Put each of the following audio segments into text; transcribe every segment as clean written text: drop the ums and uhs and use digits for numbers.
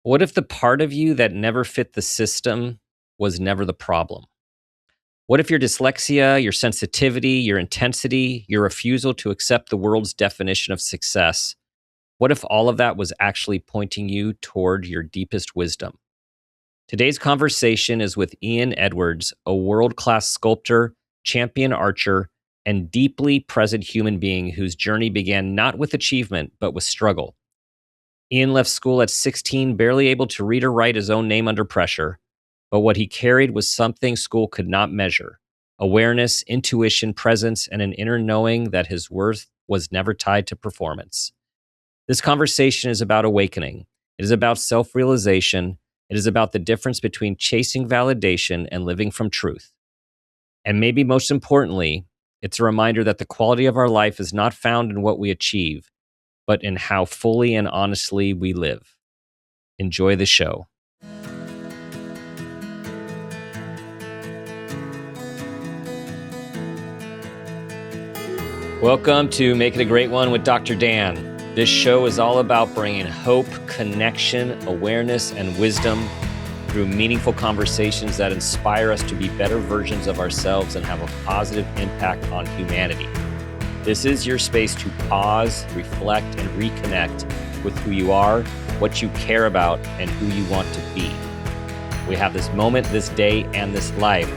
What if the part of you that never fit the system was never the problem? What if your dyslexia, your sensitivity, your intensity, your refusal to accept the world's definition of success, what if all of that was actually pointing you toward your deepest wisdom? Today's conversation is with Ian Edwards, a world-class sculptor, champion archer, and deeply present human being whose journey began not with achievement, but with struggle. Ian left school at 16, barely able to read or write his own name under pressure. But what he carried was something school could not measure: awareness, intuition, presence, and an inner knowing that his worth was never tied to performance. This conversation is about awakening. It is about self-realization. It is about the difference between chasing validation and living from truth. And maybe most importantly, it's a reminder that the quality of our life is not found in what we achieve, but in how fully and honestly we live. Enjoy the show. Welcome to Make It a Great One with Dr. Dan. This show is all about bringing hope, connection, awareness, and wisdom through meaningful conversations that inspire us to be better versions of ourselves and have a positive impact on humanity. This is your space to pause, reflect, and reconnect with who you are, what you care about, and who you want to be. We have this moment, this day, and this life.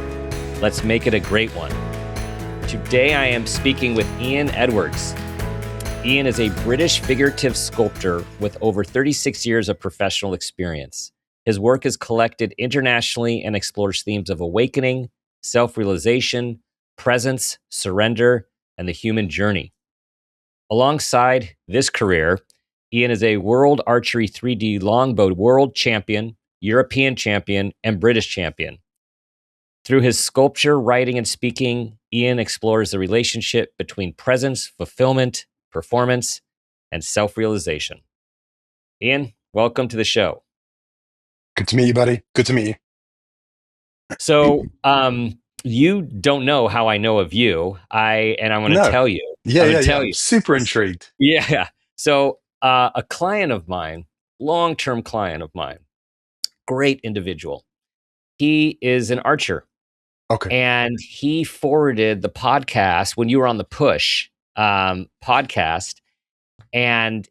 Let's make it a great one. Today I am speaking with Ian Edwards. Ian is a British figurative sculptor with over 36 years of professional experience. His work is collected internationally and explores themes of awakening, self-realization, presence, surrender, and the human journey. Alongside this career, Ian is a world archery 3D longbow world champion, European champion, and British champion. Through his sculpture, writing, and speaking, Ian explores the relationship between presence, fulfillment, performance, and self-realization. Ian, welcome to the show. Good to meet you, buddy. Good to meet you. So, you don't know how I know of you. I'm going to tell you. I'm super intrigued. Yeah. So, a client of mine, long-term client of mine, great individual. He is an archer. Okay. And he forwarded the podcast when you were on the Push podcast. And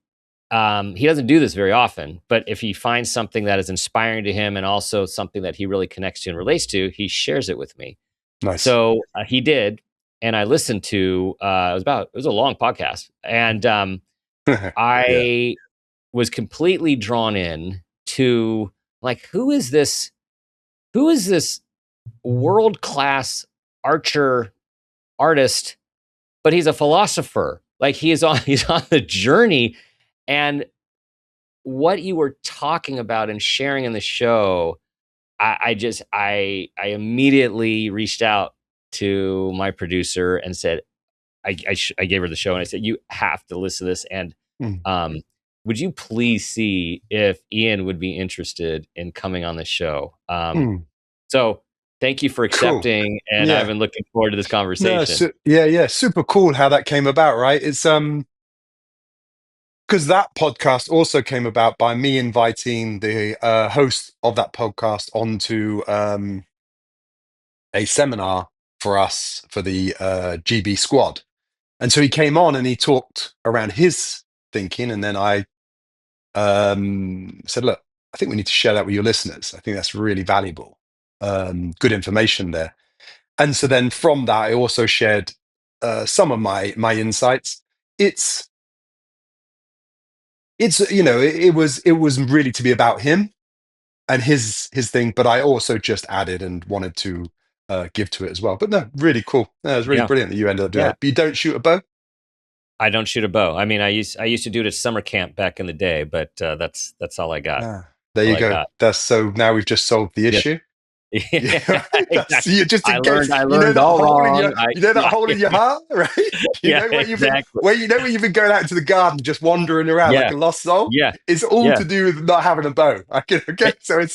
he doesn't do this very often, but if he finds something that is inspiring to him and also something that he really connects to and relates to, he shares it with me. Nice. So he did. And I listened to, it was a long podcast. And I was completely drawn in to, like, who is this world-class artist, but he's a philosopher. Like, he's on the journey. And what you were talking about and sharing in the show, I immediately reached out to my producer and said, I gave her the show and I said, you have to listen to this. And would you please see if Ian would be interested in coming on the show? So thank you for accepting, cool. And I've been looking forward to this conversation. Super cool how that came about, right? It's because that podcast also came about by me inviting the host of that podcast onto a seminar for us for the GB squad. And so he came on and he talked around his thinking, and then I said, look, I think we need to share that with your listeners. I think that's really valuable. Good information there. And so then from that, I also shared some of my insights. It was really to be about him and his thing, but I also just added and wanted to give to it as well. But no, really cool. No, it was really brilliant that you ended up doing it. But you don't shoot a bow? I don't shoot a bow. I mean, I used to do it at summer camp back in the day, but that's all I got. There you go. So now we've just solved the issue. Yeah, exactly. You just I learned all wrong. You know that hole in your heart, right? Where you've been going out into the garden, just wandering around like a lost soul. Yeah, it's all to do with not having a bow. Okay, so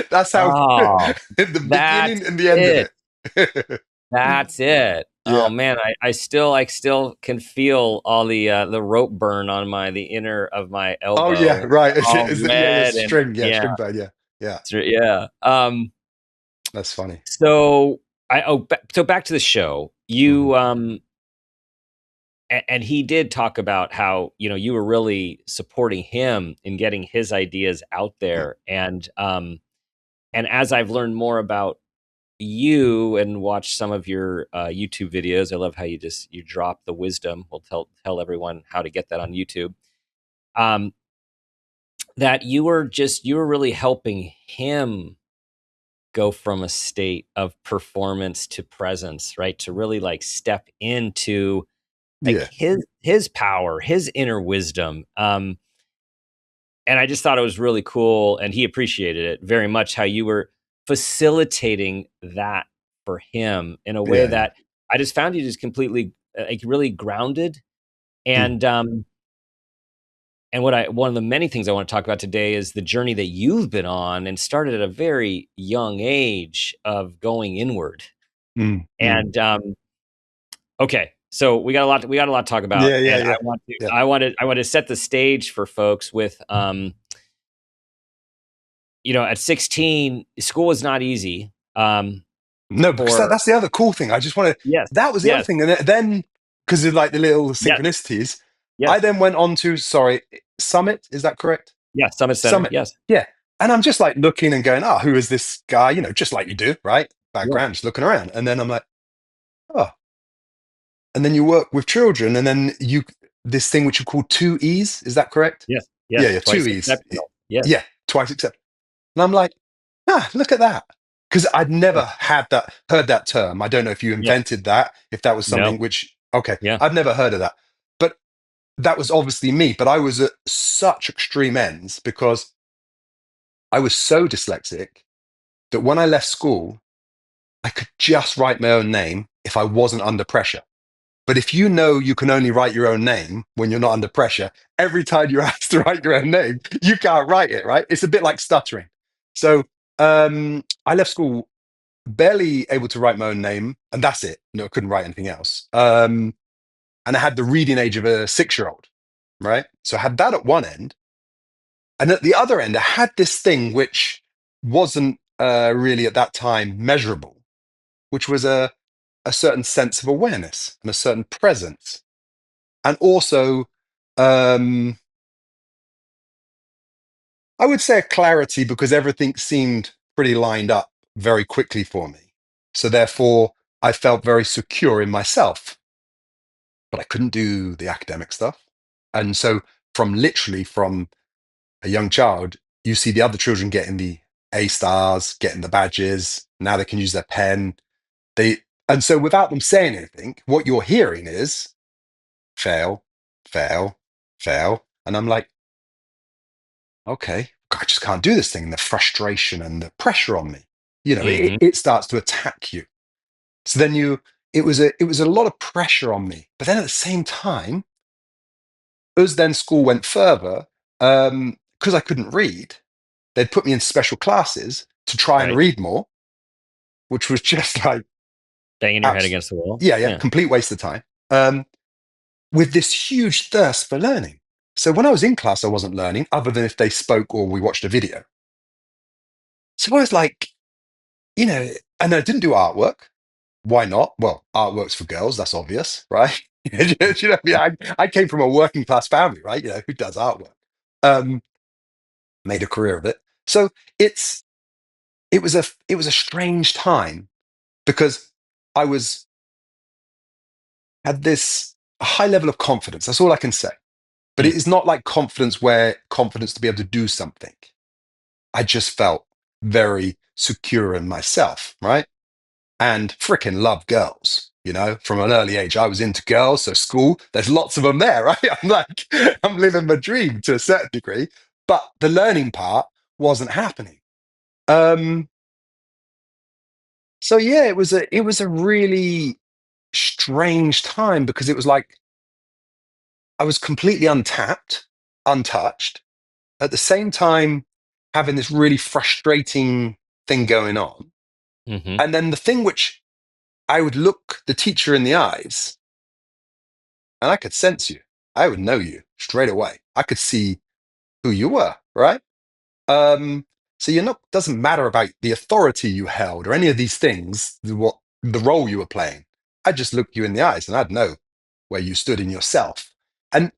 that's how the beginning and the end of it. That's it. Oh Yeah. man, I still can feel all the rope burn on the inner of my Oh yeah, elbow, right. all Yeah, red and string. Yeah, yeah, string band. Yeah, yeah. yeah. That's funny. So so back to the show. Hmm. And he did talk about how you were really supporting him in getting his ideas out there, and as I've learned more about you and watched some of your YouTube videos, I love how you drop the wisdom. We'll tell everyone how to get that on YouTube. Um, that you were really helping him go from a state of performance to presence, right? To really like step into like Yeah, his power, his inner wisdom. And I just thought it was really cool, and he appreciated it very much. How you were facilitating that for him in a way yeah, yeah. that I just found you just completely like really grounded. Mm. And one of the many things I want to talk about today is the journey that you've been on and started at a very young age of going inward. Mm. Mm. And okay, so we got a lot to talk about, Yeah, yeah, and yeah, yeah. I want to set the stage for folks with at 16, school was not easy. No, because For that's the other cool thing. I just want to. Yes, That was the other yes, thing, and then because of like the little yes, synchronicities, I yes, then went on to Summit. Is that correct? yes, Summit Center, Summit. yes, Yeah. And I'm just like looking and going, who is this guy? Just like you do, right? yeah, Background, just looking around, and then I'm like, oh. And then you work with children, and then this thing which you call two E's. Is that correct? yes, Yeah, yes, yeah, twice two E's. exceptional, yes, Yeah, twice except. And I'm like, look at that. Because I'd yeah, never heard that term. I don't know if you yeah, invented that, if that was no, something which, okay, yeah, I've never heard of that. But that was obviously me. But I was at such extreme ends because I was so dyslexic that when I left school, I could just write my own name if I wasn't under pressure. But if you know you can only write your own name when you're not under pressure, every time you're asked to write your own name, you can't write it, right? It's a bit like stuttering. So I left school barely able to write my own name, and that's it. No, I couldn't write anything else. And I had the reading age of a 6-year-old, right? So I had that at one end. And at the other end, I had this thing which wasn't really at that time measurable, which was a certain sense of awareness and a certain presence. And also, um, I would say a clarity because everything seemed pretty lined up very quickly for me. So therefore, I felt very secure in myself, but I couldn't do the academic stuff. And so, from a young child, you see the other children getting the A stars, getting the badges. Now they can use their pen. They and so without them saying anything, what you're hearing is fail, fail, fail. And I'm like, okay, I just can't do this thing. And the frustration and the pressure on me, hmm it starts to attack you. So then it was a lot of pressure on me. But then at the same time, as then school went further, because I couldn't read, they'd put me in special classes to try and right, read more, which was just like, banging your head abs- against the wall, yeah, yeah, yeah, complete waste of time. With this huge thirst for learning. So when I was in class, I wasn't learning other than if they spoke or we watched a video. So I was like, you know, and I didn't do artwork. Why not? Well, artwork's for girls. That's obvious, right? I came from a working class family, right? Who does artwork? Um, Made a career of it. So it's it was a strange time because I was had this high level of confidence. That's all I can say. But mm, it is not like confidence to be able to do something. I just felt very secure in myself, right? And freaking love girls. From an early age, I was into girls. So school, there's lots of them there, right? I'm like, I'm living my dream to a certain degree, but the learning part wasn't happening. Um, so yeah, it was a really strange time because it was like I was completely untapped, untouched, at the same time having this really frustrating thing going on. hmm And then the thing which I would look the teacher in the eyes and I could sense you. I would know you straight away. I could see who you were, right? Um, so you're not, doesn't matter about the authority you held or any of these things, what the role you were playing. I'd just look you in the eyes and I'd know where you stood in yourself. And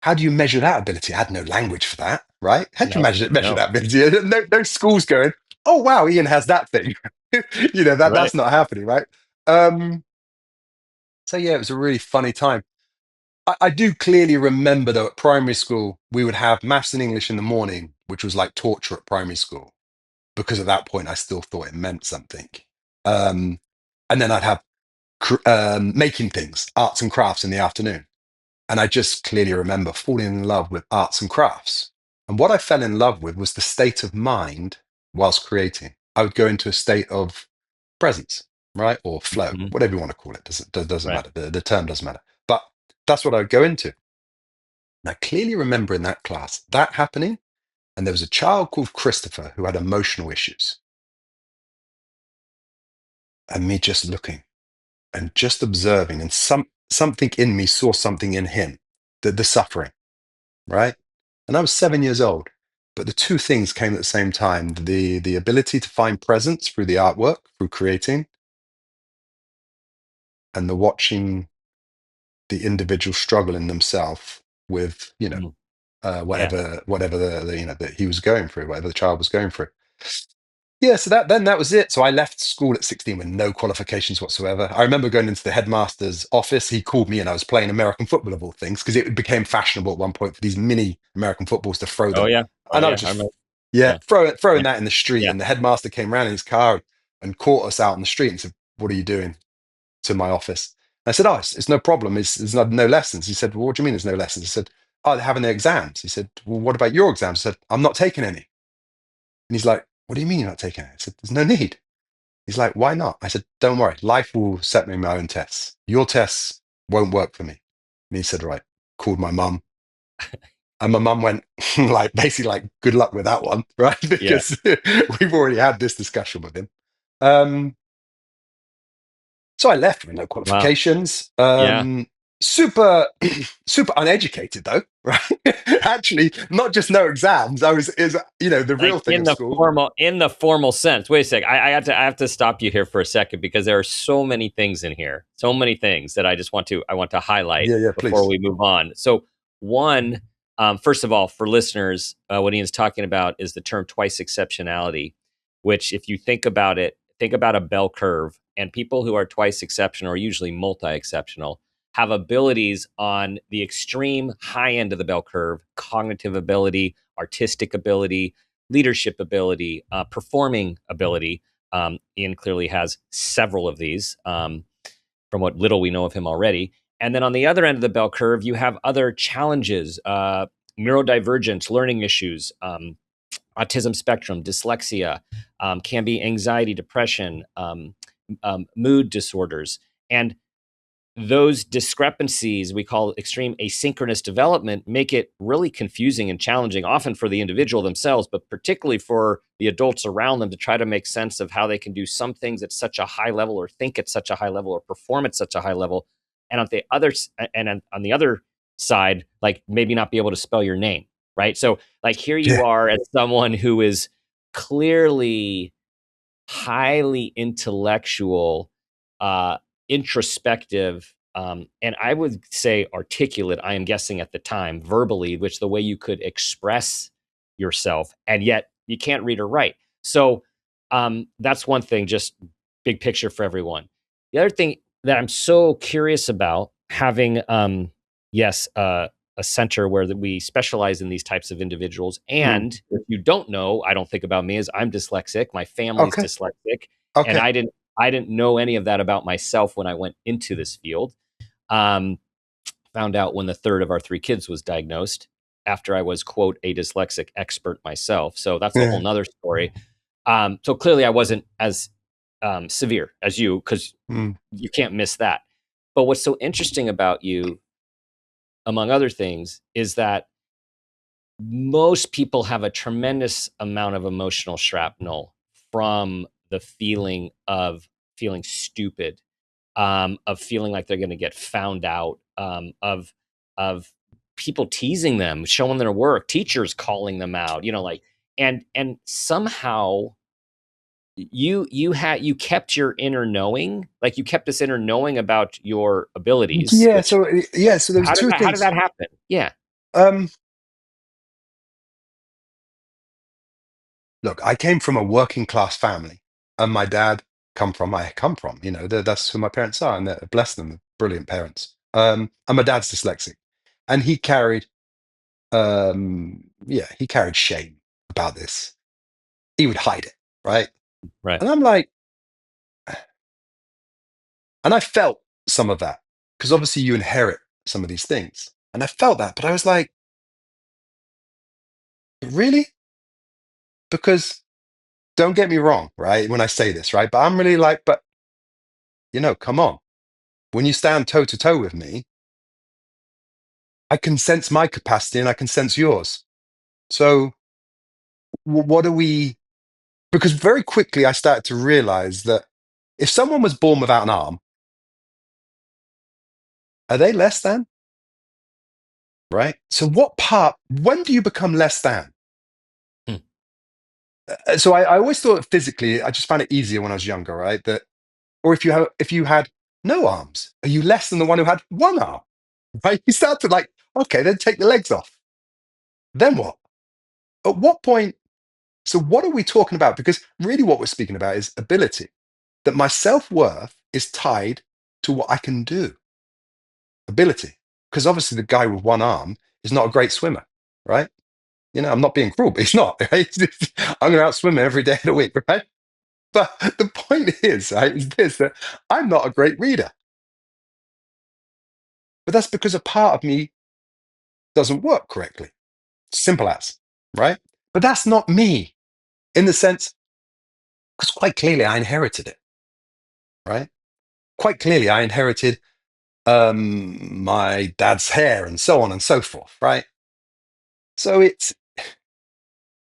how do you measure that ability? I had no language for that, right? How do you No, measure no, that ability? No schools going, oh wow, Ian has that thing. right. That's not happening, right? Um, so yeah, it was a really funny time. I do clearly remember though at primary school we would have maths and English in the morning, which was like torture at primary school because at that point I still thought it meant something. Um, and then I'd have making things, arts and crafts in the afternoon. And I just clearly remember falling in love with arts and crafts. And what I fell in love with was the state of mind whilst creating. I would go into a state of presence, right? Or flow, Mhm. whatever you want to call it. Doesn't Right. matter. The term doesn't matter. But that's what I would go into. And I clearly remember in that class that happening. And there was a child called Christopher who had emotional issues. And me just looking and just observing, and something in me saw something in him, the suffering, right? And I was 7 years old, but the two things came at the same time: the ability to find presence through the artwork, through creating, and the watching the individual struggle in themselves with Mm. Yeah. whatever that he was going through, whatever the child was going through. Yeah, so that was it. So I left school at 16 with no qualifications whatsoever. I remember going into the headmaster's office. He called me and I was playing American football of all things because it became fashionable at one point for these mini American footballs to throw Oh them. yeah. Oh And I was yeah. I just, remember. yeah, Yeah. throwing Yeah. that in the street. Yeah. And the headmaster came around in his car and caught us out on the street and said, "What are you doing?" To my office. And I said, "Oh, it's no problem. It's no lessons." He said, "Well, what do you mean there's no lessons?" I said, "Oh, they're having their exams." He said, "Well, what about your exams?" I said, "I'm not taking any." And he's like, "What do you mean you're not taking it?" I said, "There's no need." He's like, "Why not?" I said, "Don't worry. Life will set me my own tests. Your tests won't work for me." And he said, "Right." Called my mum. And my mum went, like, basically, like, good luck with that one, right? Yeah. Because we've already had this discussion with him. Um, so I left with no Wow. qualifications. Yeah. Super, super uneducated, though, right? Actually, not just no exams. The Like real thing of school. in the formal sense. Wait a sec. I have to stop you here for a second because there are so many things in here, so many things that I want to highlight Yeah, yeah, before please. we move on. So one, first of all, for listeners, what Ian's talking about is the term twice exceptionality, which if you think about it, think about a bell curve, and people who are twice exceptional are usually multi exceptional, have abilities on the extreme high end of the bell curve, cognitive ability, artistic ability, leadership ability, performing ability. Ian clearly has several of these from what little we know of him already. And then on the other end of the bell curve, you have other challenges, neurodivergence, learning issues, autism spectrum, dyslexia, can be anxiety, depression, mood disorders. And those discrepancies we call extreme asynchronous development make it really confusing and challenging, often for the individual themselves, but particularly for the adults around them, to try to make sense of how they can do some things at such a high level, or think at such a high level, or perform at such a high level, and on the other side, like maybe not be able to spell your name, right? So like here you Yeah, are as someone who is clearly highly intellectual, uh, introspective, and I would say articulate. I am guessing at the time, verbally, which the way you could express yourself, and yet you can't read or write. So that's one thing. Just big picture for everyone. The other thing that I'm so curious about, having yes, a center where that we specialize in these types of individuals. mm. And if you don't know, I don't think about me as I'm dyslexic. My family's Okay, dyslexic, and okay. I didn't know any of that about myself when I went into this field. Um, Found out when the third of our three kids was diagnosed after I was, quote, a dyslexic expert myself. So that's a whole Yeah. nother story. So clearly I wasn't as severe as you, because Mm. you can't miss that. But what's so interesting about you, among other things, is that most people have a tremendous amount of emotional shrapnel from the feeling of feeling stupid, of feeling like they're going to get found out, of people teasing them, showing their work, teachers calling them out, like, and somehow you kept your inner knowing, like you kept this inner knowing about your abilities, Yeah. which, So there was two how did things. that happen? Yeah. Um, Look, I came from a working class family, and my dad I come from, that's who my parents are, and bless them, brilliant parents. And my dad's dyslexic, and he carried shame about this. He would hide it, right? Right. And I'm like, and I felt some of that, because obviously you inherit some of these things, and I felt that, but I was like, really? Because don't get me wrong, right? When I say this, right? But I'm really like, but come on. When you stand toe to toe with me, I can sense my capacity and I can sense yours. So what are we? Because very quickly I started to realize that if someone was born without an arm, are they less than? Right? So when do you become less than? Hmm. So I always thought physically, I just found it easier when I was younger, right? Or if you had no arms, are you less than the one who had one arm? Right? You start to like, okay, then take the legs off. Then what? At what point? So what are we talking about? Because really what we're speaking about is ability, that my self-worth is tied to what I can do, ability. Because obviously the guy with one arm is not a great swimmer, right? I'm not being cruel, but he's not, right? I'm going to outswim him every day of the week, right? But the point is, right, is this, that I'm not a great reader. But that's because a part of me doesn't work correctly. Simple as, right? But that's not me in the sense, because quite clearly I inherited it, right? Quite clearly I inherited my dad's hair and so on and so forth, right? So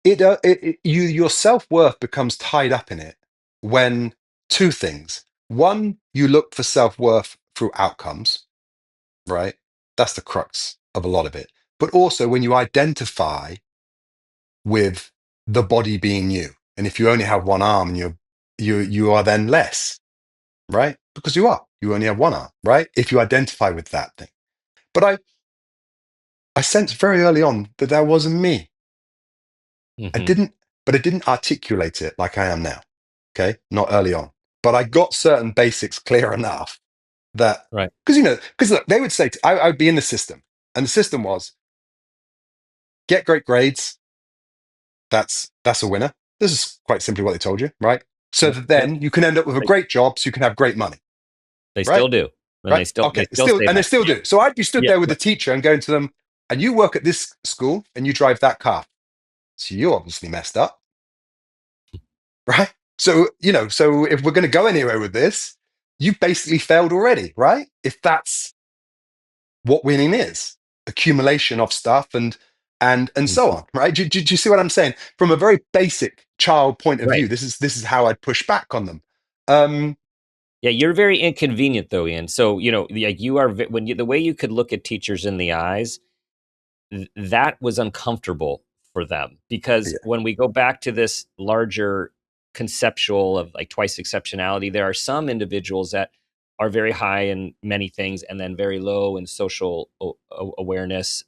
your self-worth becomes tied up in it when two things. One, you look for self-worth through outcomes, right? That's the crux of a lot of it. But also when you identify with the body being you. And if you only have one arm and you are then less, right? Because you only have one arm, right? If you identify with that thing. But I sensed very early on that that wasn't me. I Hmm. didn't, but I didn't articulate it like I am now. Okay. Not early on. But I got certain basics clear enough that, Right. because look, they would say, I would be in the system, and the system was get great grades. That's a winner. This is quite simply what they told you, right? So Yep. that Yep. then you can end up with a Right. great job, so you can have great money, They right? still do, and Right? they Okay. still say And they that. still Yep. do. So I'd be stood Yep. there with the Yep. teacher and going to them, and you work at this school and you drive that car. So you obviously messed up, right? So if we're going to go anywhere with this, you've basically failed already, right? If that's what winning is, accumulation of stuff and so Mhm. on, right? Do you see what I'm saying? From a very basic child point of Right. view, this is how I'd push back on them. Um, Yeah, you're very inconvenient though, Ian. So like you are the way you could look at teachers in the eyes, that was uncomfortable for them, because yeah, when we go back to this larger conceptual of like twice exceptionality, there are some individuals that are very high in many things and then very low in social awareness,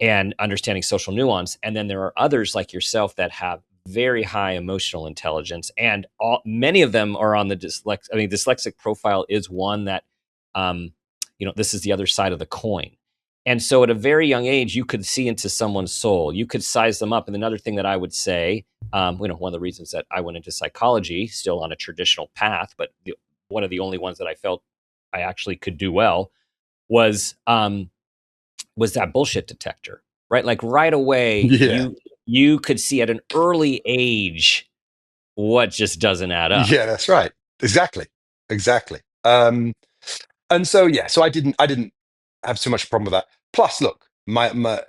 and understanding social nuance. And then there are others like yourself that have very high emotional intelligence, and many of them are on the dyslexic profile is one that, this is the other side of the coin. And so at a very young age, you could see into someone's soul, you could size them up. And another thing that I would say, one of the reasons that I went into psychology, still on a traditional path, but one of the only ones that I felt I actually could do well was that bullshit detector, right? Like right away, yeah, you could see at an early age what just doesn't add up. yeah. That's right. Exactly. And so yeah, so I didn't have too much problem with that. Plus, look, and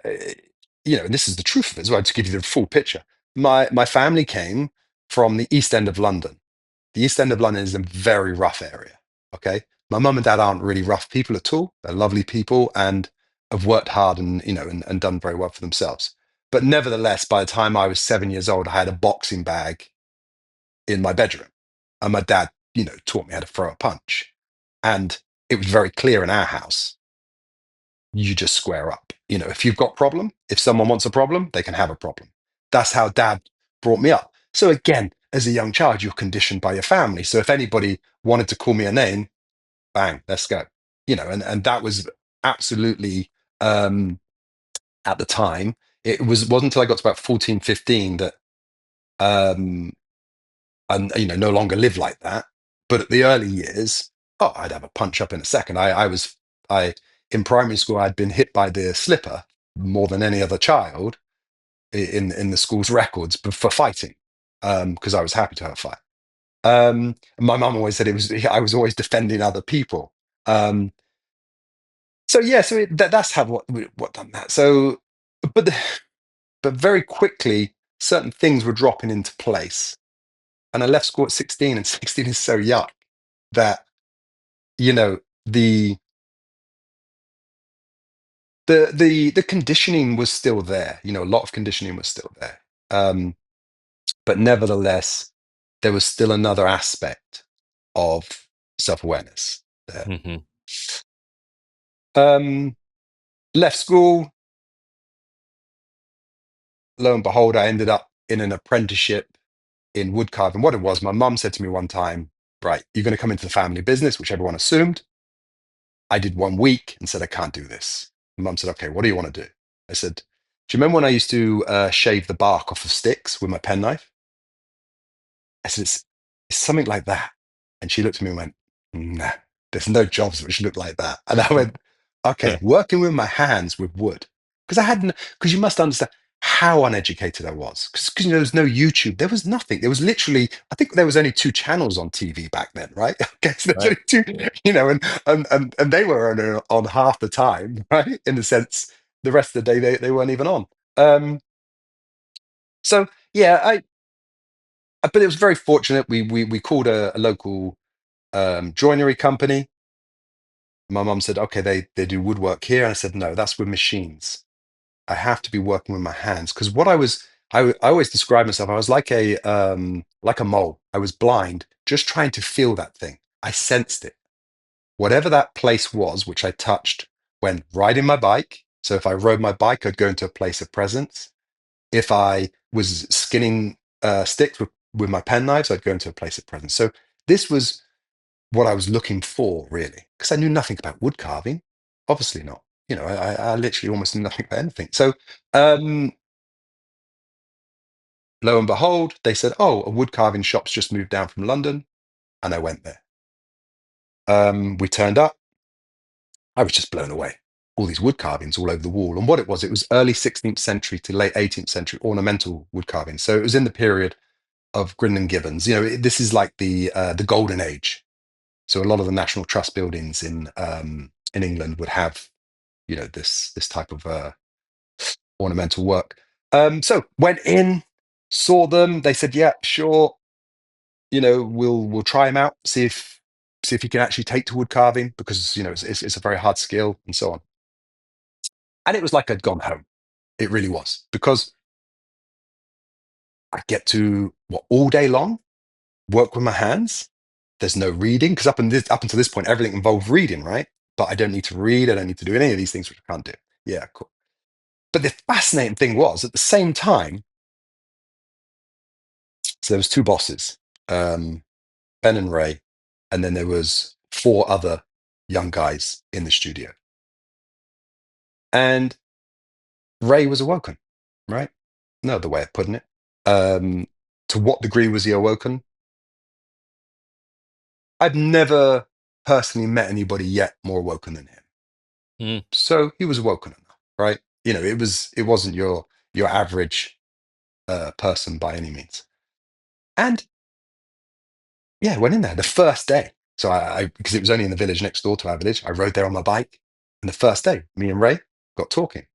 this is the truth of it as well. To give you the full picture, my family came from the East End of London. the East End of London is a very rough area. Okay. My mum and dad aren't really rough people at all. They're lovely people and have worked hard and, and done very well for themselves. But nevertheless, by the time I was 7 years old, I had a boxing bag in my bedroom. And my dad, taught me how to throw a punch. And it was very clear in our house, you just square up. If you've got a problem, if someone wants a problem, they can have a problem. That's how dad brought me up. So again, as a young child, you're conditioned by your family. So if anybody wanted to call me a name, bang, let's go. And that was absolutely at the time. It wasn't until I got to about 14, 15 that and no longer live like that. But at the early years, oh, I'd have a punch up in a second. I in primary school, I'd been hit by the slipper more than any other child in the school's records for fighting, because I was happy to have a fight. My mum always said I was always defending other people. So yeah, that's how what done that. So, but but very quickly, certain things were dropping into place, and I left school at 16, and 16 is so young that you know the the conditioning was still there. A lot of conditioning was still there, but nevertheless, there was still another aspect of self-awareness there. Mm-hmm. Left school. Lo and behold, I ended up in an apprenticeship in wood carving. What it was, my mum said to me one time, right, you're going to come into the family business, which everyone assumed. I did 1 week and said, I can't do this. My mum said, okay, what do you want to do? I said, do you remember when I used to shave the bark off of sticks with my penknife? I said, it's something like that. And she looked at me and went, nah, there's no jobs which look like that. And I went, okay, working with my hands with wood. Because you must understand how uneducated I was. Because there was no YouTube. There was nothing. There was literally, I think there was only 2 channels on TV back then, right? Okay, so there's Right. only two, and they were on half the time, right? In the sense, the rest of the day they weren't even on. So yeah, but it was very fortunate. We called a local joinery company. My mum said, okay, they do woodwork here. And I said, no, that's with machines. I have to be working with my hands. Because I always describe myself, I was like a mole. I was blind, just trying to feel that thing. I sensed it. Whatever that place was, which I touched when riding my bike. So if I rode my bike, I'd go into a place of presence. If I was skinning sticks with my pen knives, I'd go into a place of presence. So this was what I was looking for, really, because I knew nothing about wood carving. Obviously not. I literally almost knew nothing about anything. So, lo and behold, they said, "Oh, a wood carving shop's just moved down from London," and I went there. We turned up. I was just blown away. All these wood carvings all over the wall, and what it was early 16th century to late 18th century ornamental wood carving. So it was in the period of Grin and Gibbons. This is like the golden age. So a lot of the National Trust buildings in England would have this type of ornamental work. So went in, saw them. They said, "Yeah, sure. We'll try him out, see if he can actually take to wood carving because it's a very hard skill and so on." And it was like I'd gone home. It really was because I get to all day long work with my hands. There's no reading because up until this point, everything involved reading, right? But I don't need to read. I don't need to do any of these things which I can't do. Yeah, cool. But the fascinating thing was at the same time, so there was 2 bosses, Ben and Ray, and then there was 4 other young guys in the studio. And Ray was awoken, right? No other way of putting it. To what degree was he awoken? I've never personally met anybody yet more awoken than him. Mm. So he was awoken enough, right? It wasn't your average person by any means. And yeah, went in there the first day. So because it was only in the village next door to our village, I rode there on my bike. And the first day, me and Ray got talking.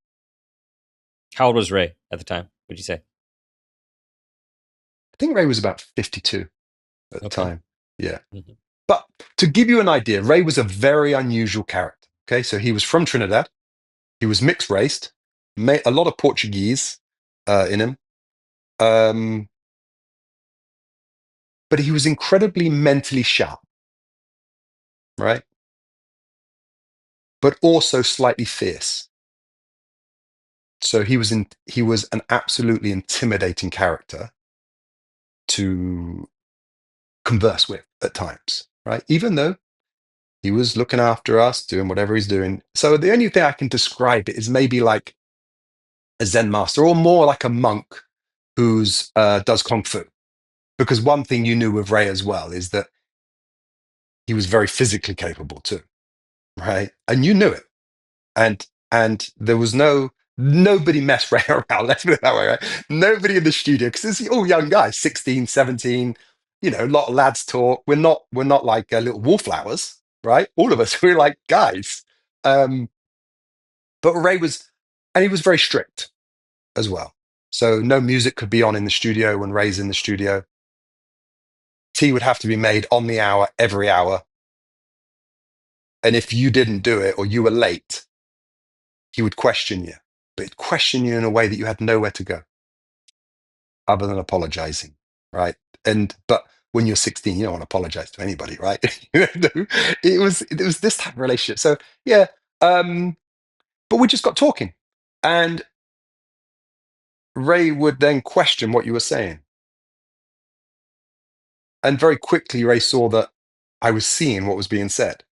How old was Ray at the time? Would you say? I think Ray was about 52 at the Okay. time. Yeah. Mhm. But to give you an idea, Ray was a very unusual character. Okay, so he was from Trinidad. He was mixed raced, a lot of Portuguese in him. Um, but he was incredibly mentally sharp, right? But also slightly fierce. So he was an absolutely intimidating character to converse with at times, right? Even though he was looking after us, doing whatever he's doing. So the only thing I can describe it is maybe like a Zen master, or more like a monk who's does kung fu. Because one thing you knew with Ray as well is that he was very physically capable too, right? And you knew it. And there was nobody messed Ray around, let's put it that way, right? Nobody in the studio, because it's all young guys, 16, 17, a lot of lads talk. We're not like little wallflowers, right? All of us, we're like guys. Um, but Ray was, and he was very strict as well. So no music could be on in the studio when Ray's in the studio. Tea would have to be made on the hour, every hour. And if you didn't do it or you were late, he would question you, but he'd question you in a way that you had nowhere to go other than apologizing, right? But when you're 16, you don't want to apologize to anybody, right? It was this type of relationship. So yeah, but we just got talking, and Ray would then question what you were saying, and very quickly Ray saw that I was seeing what was being said.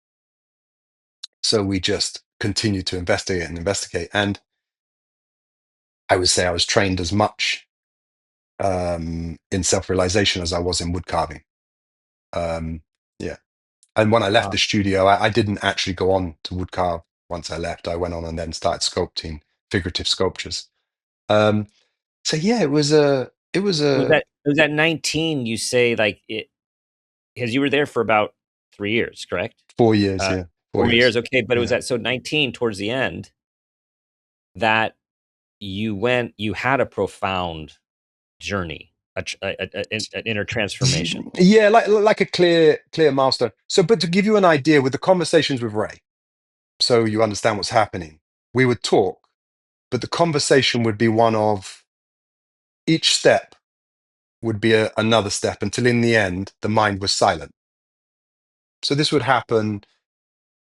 So we just continued to investigate and investigate, and I would say I was trained as much in self-realization as I was in wood carving. Yeah. And when I left Wow. the studio, I didn't actually go on to wood carve once I left. I went on and then started sculpting figurative sculptures. Um, so yeah, It was at 19, you say, like, it, because you were there for about 3 years, correct? 4 years, Uh, yeah, 4 years. 4 years, okay, but it was Yeah. at so 19 towards the end that you had a profound journey, an inner transformation. Yeah, like a clear milestone. So, but to give you an idea, with the conversations with Ray, so you understand what's happening, we would talk, but the conversation would be one of each step would be another step until in the end the mind was silent. So this would happen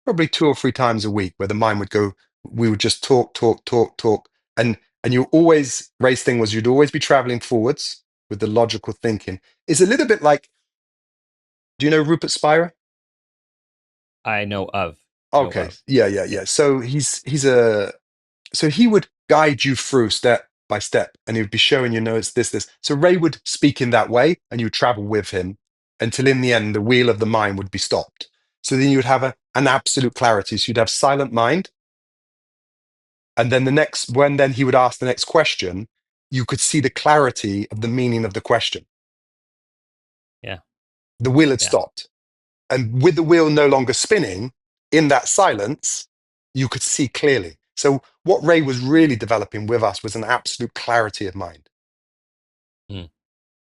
probably 2 or 3 times a week, where the mind would go, we would just talk, talk, talk, talk. And you always, Ray's thing was, you'd always be traveling forwards with the logical thinking. It's a little bit like, do you know Rupert Spira? I know Okay. of. Yeah, yeah, Yeah. yeah. So so he would guide you through step by step, and he would be showing you, no, it's this. So Ray would speak in that way, and you would travel with him until in the end, the wheel of the mind would be stopped. So then you would have an absolute clarity. So you'd have silent mind. And then when then he would ask the next question, you could see the clarity of the meaning of the question. Yeah. The wheel had Yeah. stopped. And with the wheel no longer spinning, in that silence, you could see clearly. So what Ray was really developing with us was an absolute clarity of mind. Mm.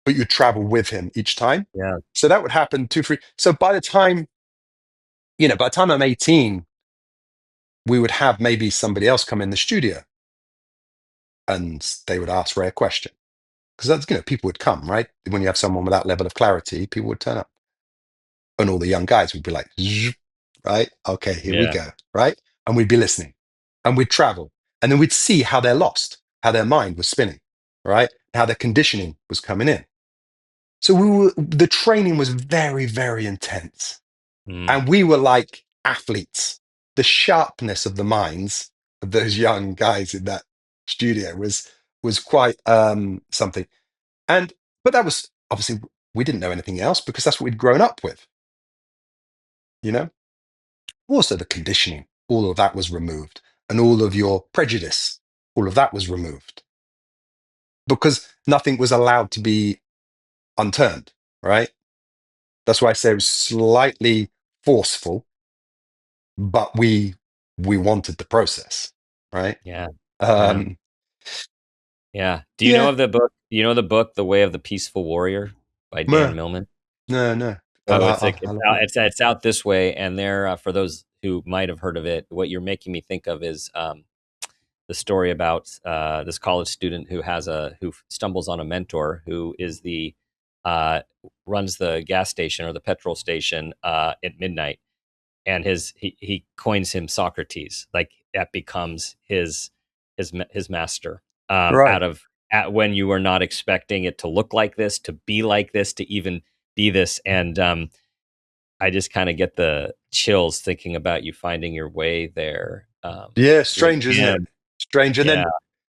But you travel with him each time. Yeah. So that would happen 2, 3. So by the time I'm 18, we would have maybe somebody else come in the studio and they would ask Ray a question. Because that's, people would come, right? When you have someone with that level of clarity, people would turn up. And all the young guys would be like, "Zzz," right? Okay, here we Yeah. go, right? And we'd be listening and we'd travel. And then we'd see how they're lost, how their mind was spinning, right? How their conditioning was coming in. So the training was very, very intense. Mm. And we were like athletes. The sharpness of the minds of those young guys in that studio was quite something. And but that was obviously, we didn't know anything else because that's what we'd grown up with, you know? Also the conditioning, all of that was removed. And all of your prejudice, all of that was removed. Because nothing was allowed to be unturned, right? That's why I say it was slightly forceful, but we wanted the process, right? Yeah. Yeah. Um, Yeah. Do you know yeah, of the book? You know the book, The Way of the Peaceful Warrior by Dan no, Millman? no, no. And So I love that. it's out this way, and there for those who might have heard of it, what you're making me think of is the story about this college student who stumbles on a mentor who is the uh, runs the gas station or the petrol station at midnight, and he coins him Socrates, like that becomes his master Right. out of at when you are not expecting it to look like this, to be like this, to even be this, and I just kind of get the chills thinking about you finding your way there Yeah, with strange, isn't it? him. Strange. And Yeah,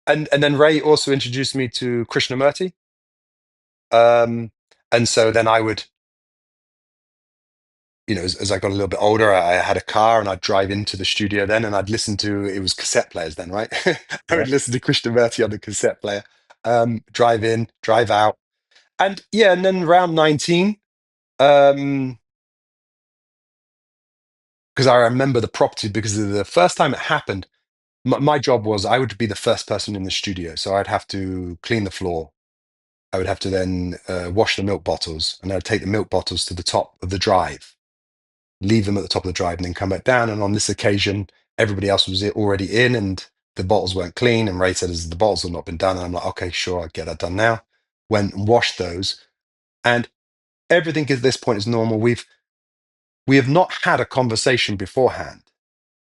then and then Ray also introduced me to Krishnamurti. Um, and so then I would, as I got a little bit older, I had a car and I'd drive into the studio then and I'd listen to, it was cassette players then, right? I yeah. would listen to Krishnamurti on the cassette player, drive in, drive out. And yeah, and then around 19, because I remember the property because the first time it happened, my job was I would be the first person in the studio. So I'd have to clean the floor. I would have to then wash the milk bottles and I'd take the milk bottles to the top of the drive, leave them at the top of the drive and then come back down. And on this occasion, everybody else was already in and the bottles weren't clean. And Ray said, as the bottles have not been done. And I'm like, okay, sure, I'll get that done now. Went and washed those. And everything at this point is normal. We have not had a conversation beforehand,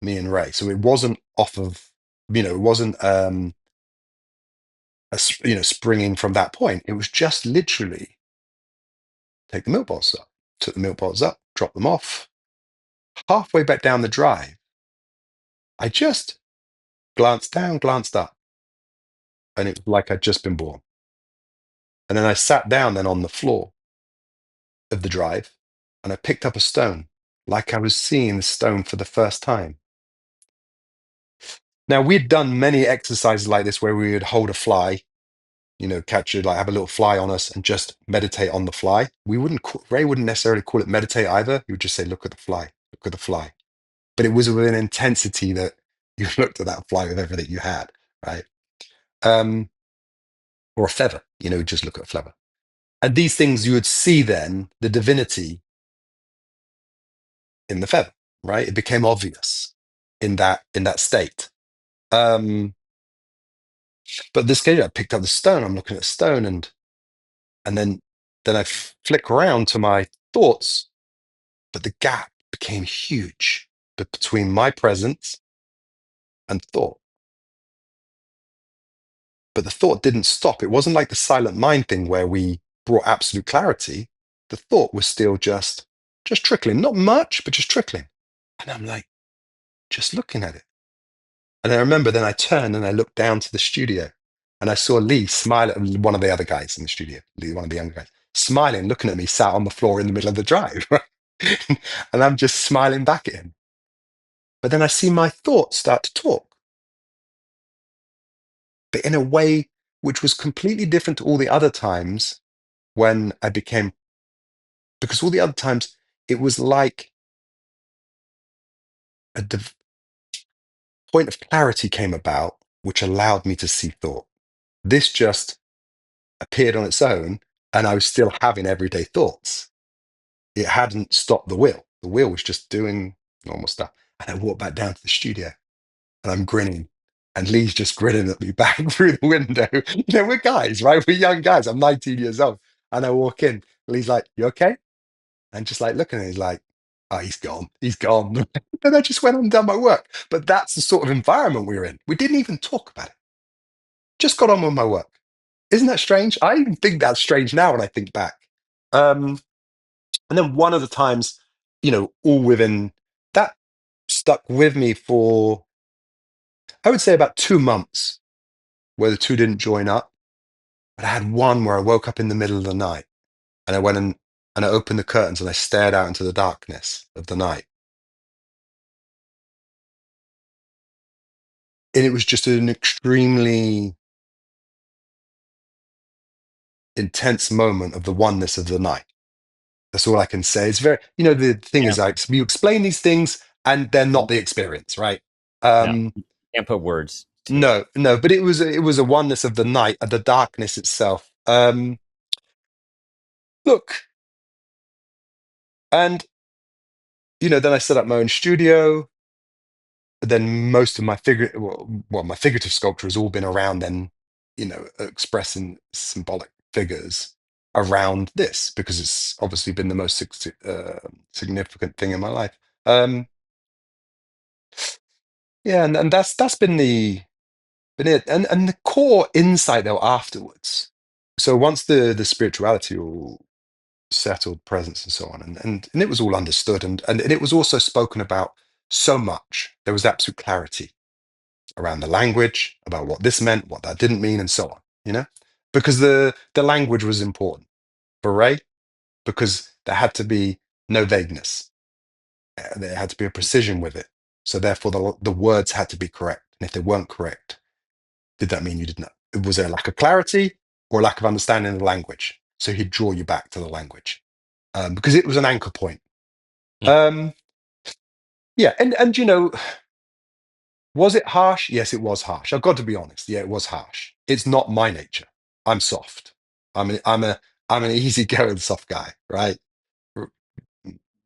me and Ray. So it wasn't off of, it wasn't springing from that point. It was just literally take the milk bottles up, took the milk bottles up, dropped them off. Halfway back down the drive, I just glanced down, glanced up, and it was like I'd just been born. And then I sat down then on the floor of the drive and I picked up a stone, like I was seeing the stone for the first time. Now, we'd done many exercises like this where we would hold a fly, catch it, like have a little fly on us and just meditate on the fly. Ray wouldn't necessarily call it meditate either. He would just say, look at the fly, look at the fly. But it was with an intensity that you looked at that fly with everything you had, right? Um, or a feather, just look at a feather. And these things you would see then the divinity in the feather, right? It became obvious in that state. Um, but this case, I picked up the stone. I'm looking at the stone, and then I flick around to my thoughts, but the gap became huge between my presence and thought. But the thought didn't stop. It wasn't like the silent mind thing where we brought absolute clarity. The thought was still just trickling, not much, but just trickling. And I'm like, just looking at it. And I remember then I turned and I looked down to the studio and I saw Lee smile at one of the other guys in the studio, Lee, one of the younger guys, smiling, looking at me, sat on the floor in the middle of the drive. Right? And I'm just smiling back at him. But then I see my thoughts start to talk, but in a way which was completely different to all the other times when because all the other times it was like a point of clarity came about, which allowed me to see thought. This just appeared on its own, and I was still having everyday thoughts. It hadn't stopped the wheel. The wheel was just doing normal stuff. And I walked back down to the studio and I'm grinning. And Lee's just grinning at me back through the window. We're guys, right? We're young guys. I'm 19 years old. And I walk in. Lee's like, you okay? And just like looking at it, he's like, oh, he's gone. He's gone. And I just went on and done my work. But that's the sort of environment we were in. We didn't even talk about it. Just got on with my work. Isn't that strange? I even think that's strange now when I think back. Um, and then one of the times, all within that stuck with me for, I would say about 2 months, where the two didn't join up. But I had one where I woke up in the middle of the night and I went and I opened the curtains and I stared out into the darkness of the night. And it was just an extremely intense moment of the oneness of the night. That's all I can say. It's very, the thing Yeah, is, like, you explain these things and they're not the experience, right? no, Um, you can't put words to it. no, no, but it was a oneness of the night, of the darkness itself. Look, And, then I set up my own studio. Then most of my my figurative sculpture has all been around then, expressing symbolic figures around this because it's obviously been the most significant thing in my life. Um, yeah, and that's been it, and the core insight though afterwards. So once the spirituality all settled, presence and so on, and it was all understood, and it was also spoken about so much. There was absolute clarity around the language, about what this meant, what that didn't mean, and so on, because the language was important for Ray, because there had to be no vagueness. There had to be a precision with it. So therefore the words had to be correct. And if they weren't correct, did that mean you didn't know? Was there a lack of clarity or a lack of understanding of the language? So he'd draw you back to the language, because it was an anchor point. Mm. Um, yeah, and was it harsh? Yes, it was harsh. I've got to be honest. Yeah, it was harsh. It's not my nature. I'm soft. I'm an easygoing soft guy, right? R-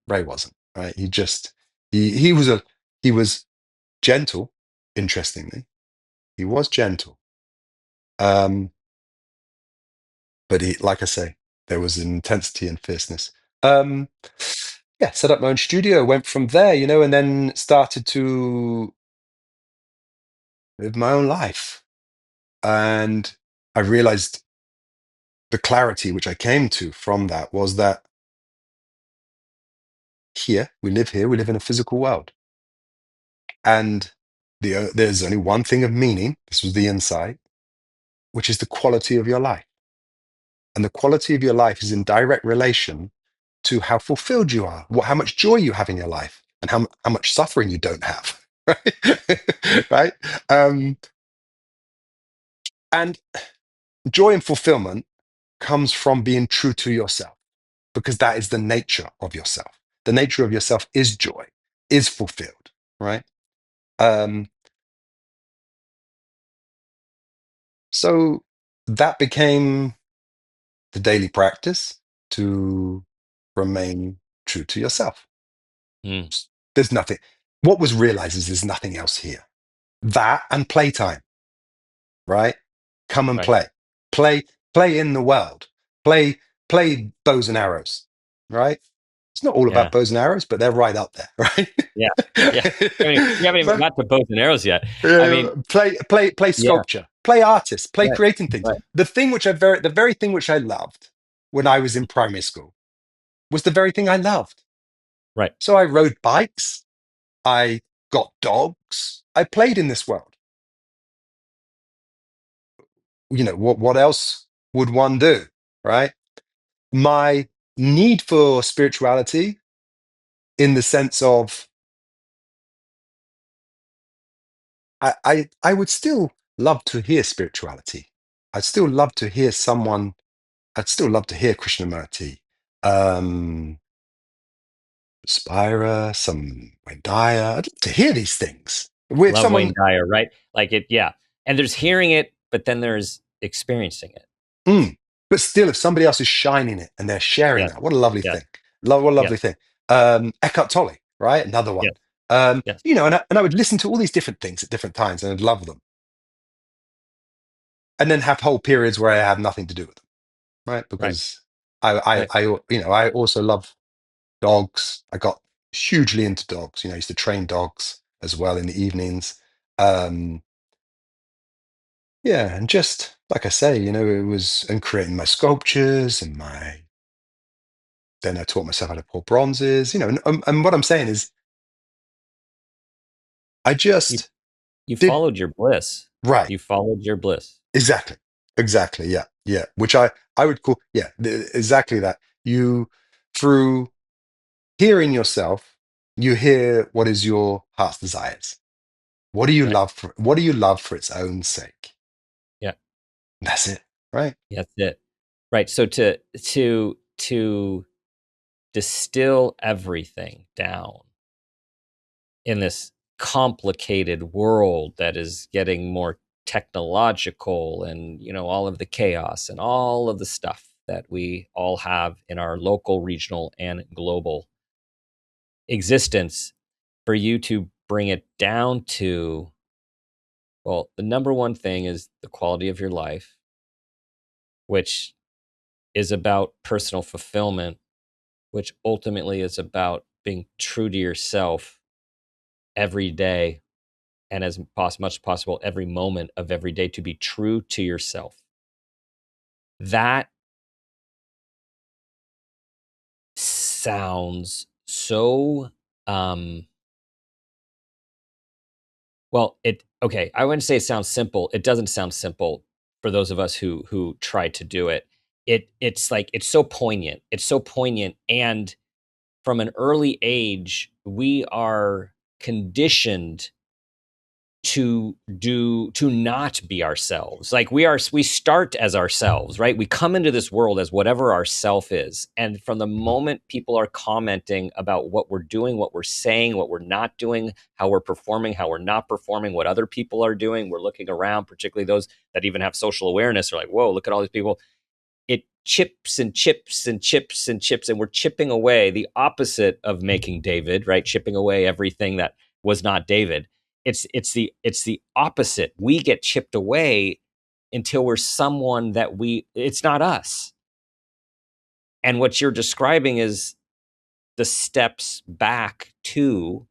Ray wasn't, right? He was gentle, interestingly. He was gentle. Um, but like I say, there was an intensity and fierceness. Um, yeah, set up my own studio, went from there, and then started to live my own life. And I realized the clarity which I came to from that was that here, we live in a physical world. And there's only one thing of meaning. This was the insight, which is the quality of your life. And the quality of your life is in direct relation to how fulfilled you are, how much joy you have in your life, and how much suffering you don't have. Right? Right? And joy and fulfillment comes from being true to yourself, because that is the nature of yourself. The nature of yourself is joy, is fulfilled, right? Um, so that became the daily practice to remain true to yourself. Mm. There's nothing. What was realized is there's nothing else here. That and playtime, right? Come and Right. play, play in the world, play, play bows and arrows, right? It's not all Yeah. about bows and arrows, but they're right up there, right? Yeah. Yeah. I mean, we haven't even But got to bows and arrows yet. I yeah, mean, play yeah. sculpture, play artists, play Right. creating things. Right. The very thing which I loved when I was in primary school was the very thing I loved. Right. So I rode bikes, I got dogs, I played in this world. What else would one do, right? My need for spirituality, in the sense of I would still love to hear spirituality. I'd still love to hear someone. I'd still love to hear Krishnamurti, um, Spira, some Daya. I'd love to hear these things with Love Wayne someone. Dyer, right? Like it, yeah. And there's hearing it, but then there's experiencing it. Mm. But still, if somebody else is shining it and they're sharing Yes. that, what a lovely Yes. thing. What a Yes. lovely thing. Eckhart Tolle, right? Another one. Yes. Yes. And I would listen to all these different things at different times and I'd love them. And then have whole periods where I had nothing to do with them, right? Right. Because Right. I also love dogs. I got hugely into dogs. I used to train dogs as well in the evenings. Um, yeah, and just like I say, it was and creating my sculptures and my. Then I taught myself how to pour bronzes. And what I'm saying is, I You just you did followed your bliss. right. You followed your bliss. Exactly, exactly. Yeah, yeah. Which I would call, yeah, exactly that. You through hearing yourself, you hear what is your heart's desires. Right. What do you love for its own sake? Yeah. That's it, right? That's it. Right. So to distill everything down in this complicated world that is getting more technological, and all of the chaos and all of the stuff that we all have in our local, regional, and global existence, for you to bring it down to, well, the number one thing is the quality of your life, which is about personal fulfillment, which ultimately is about being true to yourself every day, and as much as possible every moment of every day, to be true to yourself. That sounds so well, I wouldn't say it sounds simple. It doesn't sound simple for those of us who try to do it. It's like it's so poignant. It's so poignant, and from an early age, we are conditioned to not be ourselves. Like we start as ourselves, right? We come into this world as whatever our self is, and from the moment people are commenting about what we're doing, what we're saying, what we're not doing, how we're performing, how we're not performing, what other people are doing, we're looking around, particularly those that even have social awareness, are like, whoa, look at all these people. It chips and chips and chips and chips, and we're chipping away, the opposite of making David, right? Chipping away everything that was not David. It's the opposite. We get chipped away until we're someone that it's not us. And what you're describing is the steps back to,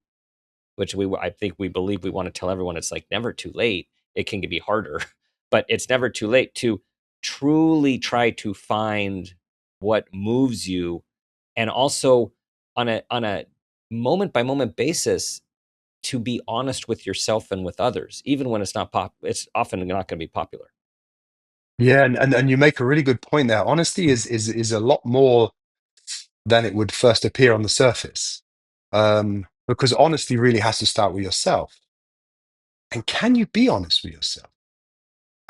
which I think we believe, we want to tell everyone it's like never too late. It can be harder, but it's never too late to truly try to find what moves you, and also on a moment by moment basis, to be honest with yourself and with others, even when it's often not going to be popular. Yeah, and you make a really good point there. Honesty is a lot more than it would first appear on the surface. Because honesty really has to start with yourself. And can you be honest with yourself?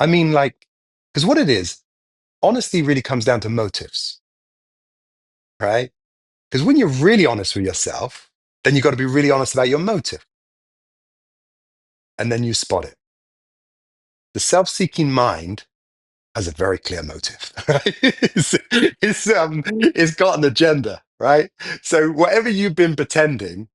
I mean, like, because what it is, honesty really comes down to motives, right? Because when you're really honest with yourself, then you've got to be really honest about your motive. And then you spot it. The self-seeking mind has a very clear motive, right? It's got an agenda, right? So whatever you've been pretending,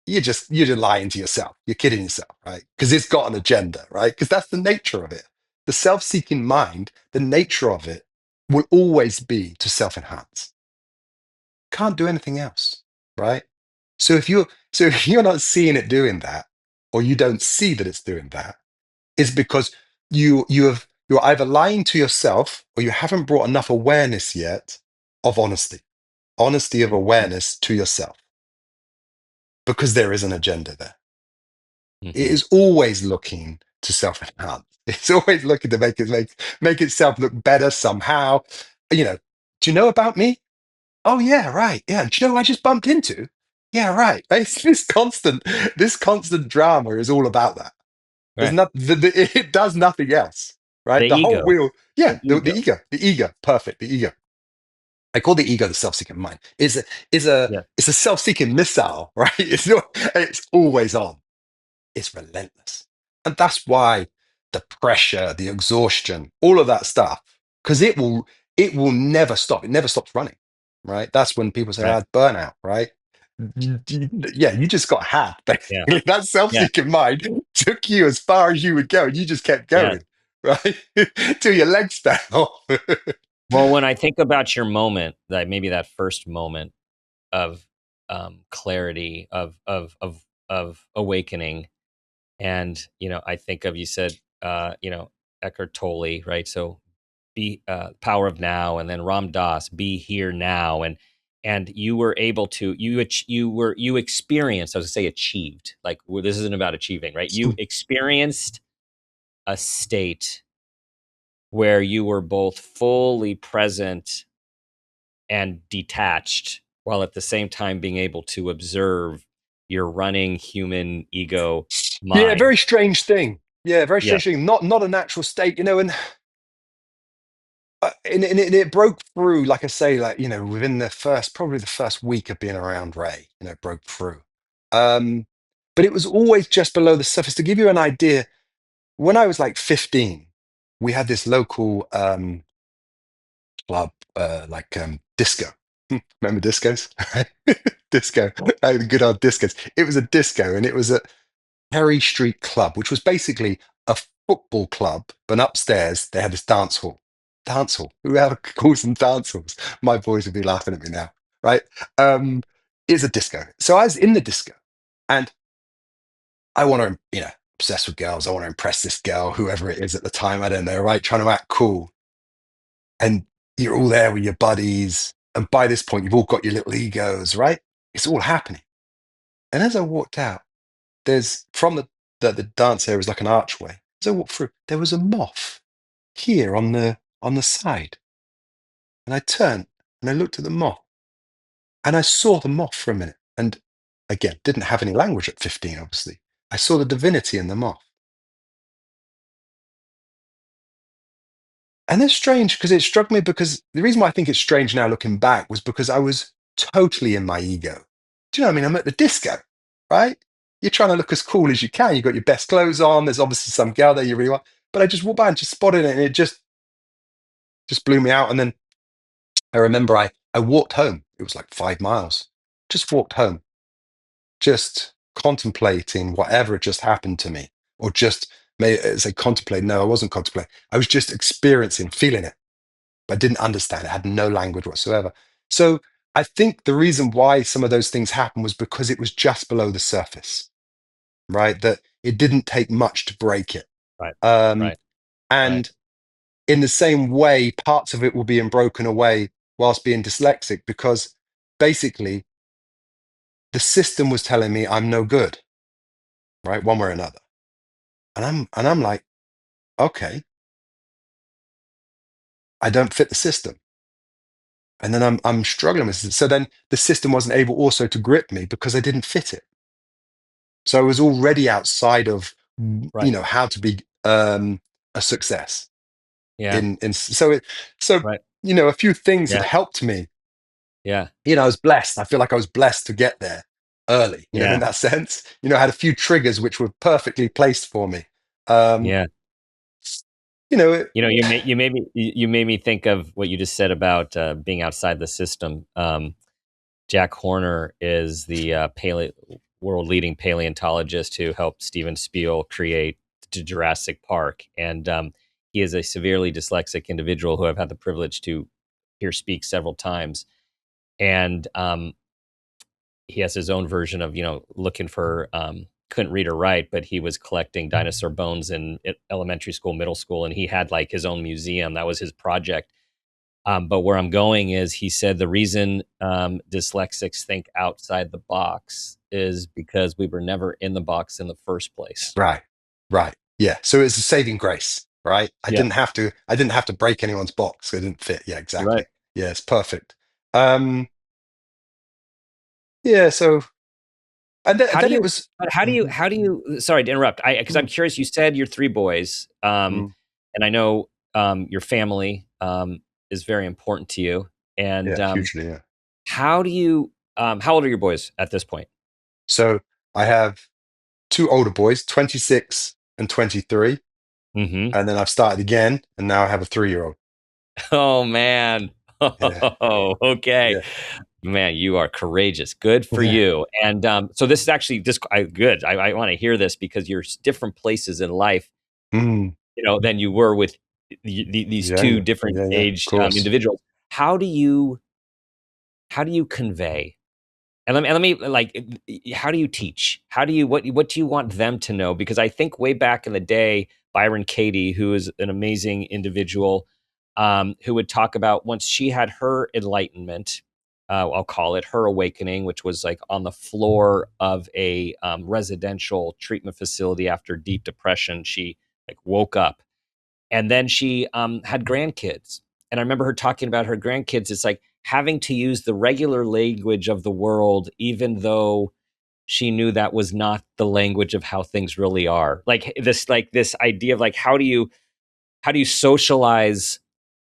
you're just lying to yourself. You're kidding yourself, right? Because it's got an agenda, right? Because that's the nature of it. The self-seeking mind, the nature of it will always be to self-enhance. Can't do anything else, right? So if you're not seeing it doing that, or you don't see that it's doing that, is because you're either lying to yourself or you haven't brought enough awareness yet of honesty of awareness to yourself, because there is an agenda there. It Mm-hmm. is always looking to self-enhance. It's always looking to make itself look better somehow. Do you know about me? Oh yeah, right. Yeah. Do you know who I just bumped into? Yeah, right. It's this constant drama is all about that. There's Right. not it does nothing else, The right? The whole ego. wheel, yeah, The the ego. ego, perfect, the ego. I call the ego the self-seeking mind. Yeah. It's a self-seeking missile, right? It's always on. It's relentless, and that's why the pressure, the exhaustion, all of that stuff, because it will never stop. It never stops running, right? That's when people say, Right. "Oh, burnout," right? Yeah, you just got had. Yeah. Basically, that Yeah. self-seeking mind took you as far as you would go, and you just kept Yeah. going, right? Till your legs fell. Well, when I think about your moment, that maybe that first moment of clarity, of awakening, and I think of, you said, Eckhart Tolle, right? So be power of now, and then Ram Dass, be here now, and you were able to you experienced, I was gonna say achieved, like, well, this isn't about achieving, right? You experienced a state where you were both fully present and detached, while at the same time being able to observe your running human ego Yeah, mind. very strange thing. Yeah, very Yeah. strange thing. Not a natural state, and it broke through, like I say, like within probably the first week of being around Ray, it broke through. Um, but it was always just below the surface. To give you an idea, when I was like 15, we had this local club, like disco. Remember discos? Disco, the good old discos. It was a disco, and it was at Perry Street Club, which was basically a football club, but upstairs they had this dance hall. Dance hall. Whoever calls them dance halls? My boys would be laughing at me now, right? Um, it's a disco. So I was in the disco, and I want to, obsessed with girls. I want to impress this girl, whoever it is at the time. I don't know, right? Trying to act cool, and you're all there with your buddies, and by this point, you've all got your little egos, right? It's all happening. And as I walked out, there's from the dance area was like an archway. As I walked through, there was a moth here on the side, and I turned and I looked at the moth, and I saw the moth for a minute, and again, didn't have any language at 15, obviously. I saw the divinity in the moth, and it's strange because it struck me because the reason why I think it's strange now looking back was because I was totally in my ego. Do you know what I mean? I'm at the disco, right? You're trying to look as cool as you can. You've got your best clothes on. There's obviously some girl there you really want. But I just walked by and just spotted it, and it just blew me out. And then I remember I walked home. It was like 5 miles. Just walked home, just contemplating whatever had just happened to me, or just may say contemplate. No, I wasn't contemplating. I was just experiencing, feeling it, but I didn't understand it. I had no language whatsoever. So I think the reason why some of those things happened was because it was just below the surface, right? That it didn't take much to break it. Right. Um, Right. Right. and in the same way, parts of it will be broken away whilst being dyslexic because basically the system was telling me I'm no good, right? One way or another. And I'm like, okay, I don't fit the system. And then I'm struggling with it. So then the system wasn't able also to grip me because I didn't fit it. So I was already outside of Right. how to be a success Yeah. so Right. a few things had Yeah. helped me. Yeah. I was blessed. I feel like I was blessed to get there early, in Yeah. that sense. I had a few triggers which were perfectly placed for me. Um, Yeah. you know, it, You made me think of what you just said about being outside the system. Jack Horner is the world leading paleontologist who helped Steven Spiel create Jurassic Park, and he is a severely dyslexic individual who I've had the privilege to hear speak several times, and he has his own version of looking for couldn't read or write, but he was collecting dinosaur bones in elementary school, middle school, and he had like his own museum. That was his project. But where I'm going is, he said the reason dyslexics think outside the box is because we were never in the box in the first place. right, right, yeah. So it's a saving grace, right? I Yeah, didn't have to. I didn't have to break anyone's box. It didn't fit. Yeah, you're right. exactly. Yeah, it's perfect. Um, yeah. So How do then it you? was. How do you? Mhm, How do you? Sorry to interrupt. Because I'm mm, curious. You said your three boys, mm, and I know your family is very important to you. And yeah, hugely. Yeah. how do you? How old are your boys at this point? So I have two older boys, 26 and 23. Hmm. And then I've started again, and now I have a 3-year-old. Oh man. Yeah, Oh, okay. yeah, Man, you are courageous. Good for yeah. you. And so this is actually just good. I want to hear this because you're different places in life, Mm, than you were with these yeah, two yeah, different yeah, yeah, of age course. individuals. How do you convey? And let me like, how do you teach? How do you what do you want them to know? Because I think way back in the day, Byron Katie, who is an amazing individual, who would talk about once she had her enlightenment, I'll call it her awakening, which was like on the floor of a residential treatment facility after deep depression. She like woke up, and then she had grandkids, and I remember her talking about her grandkids. It's like having to use the regular language of the world, even though she knew that was not the language of how things really are. Like this idea of like, how do you socialize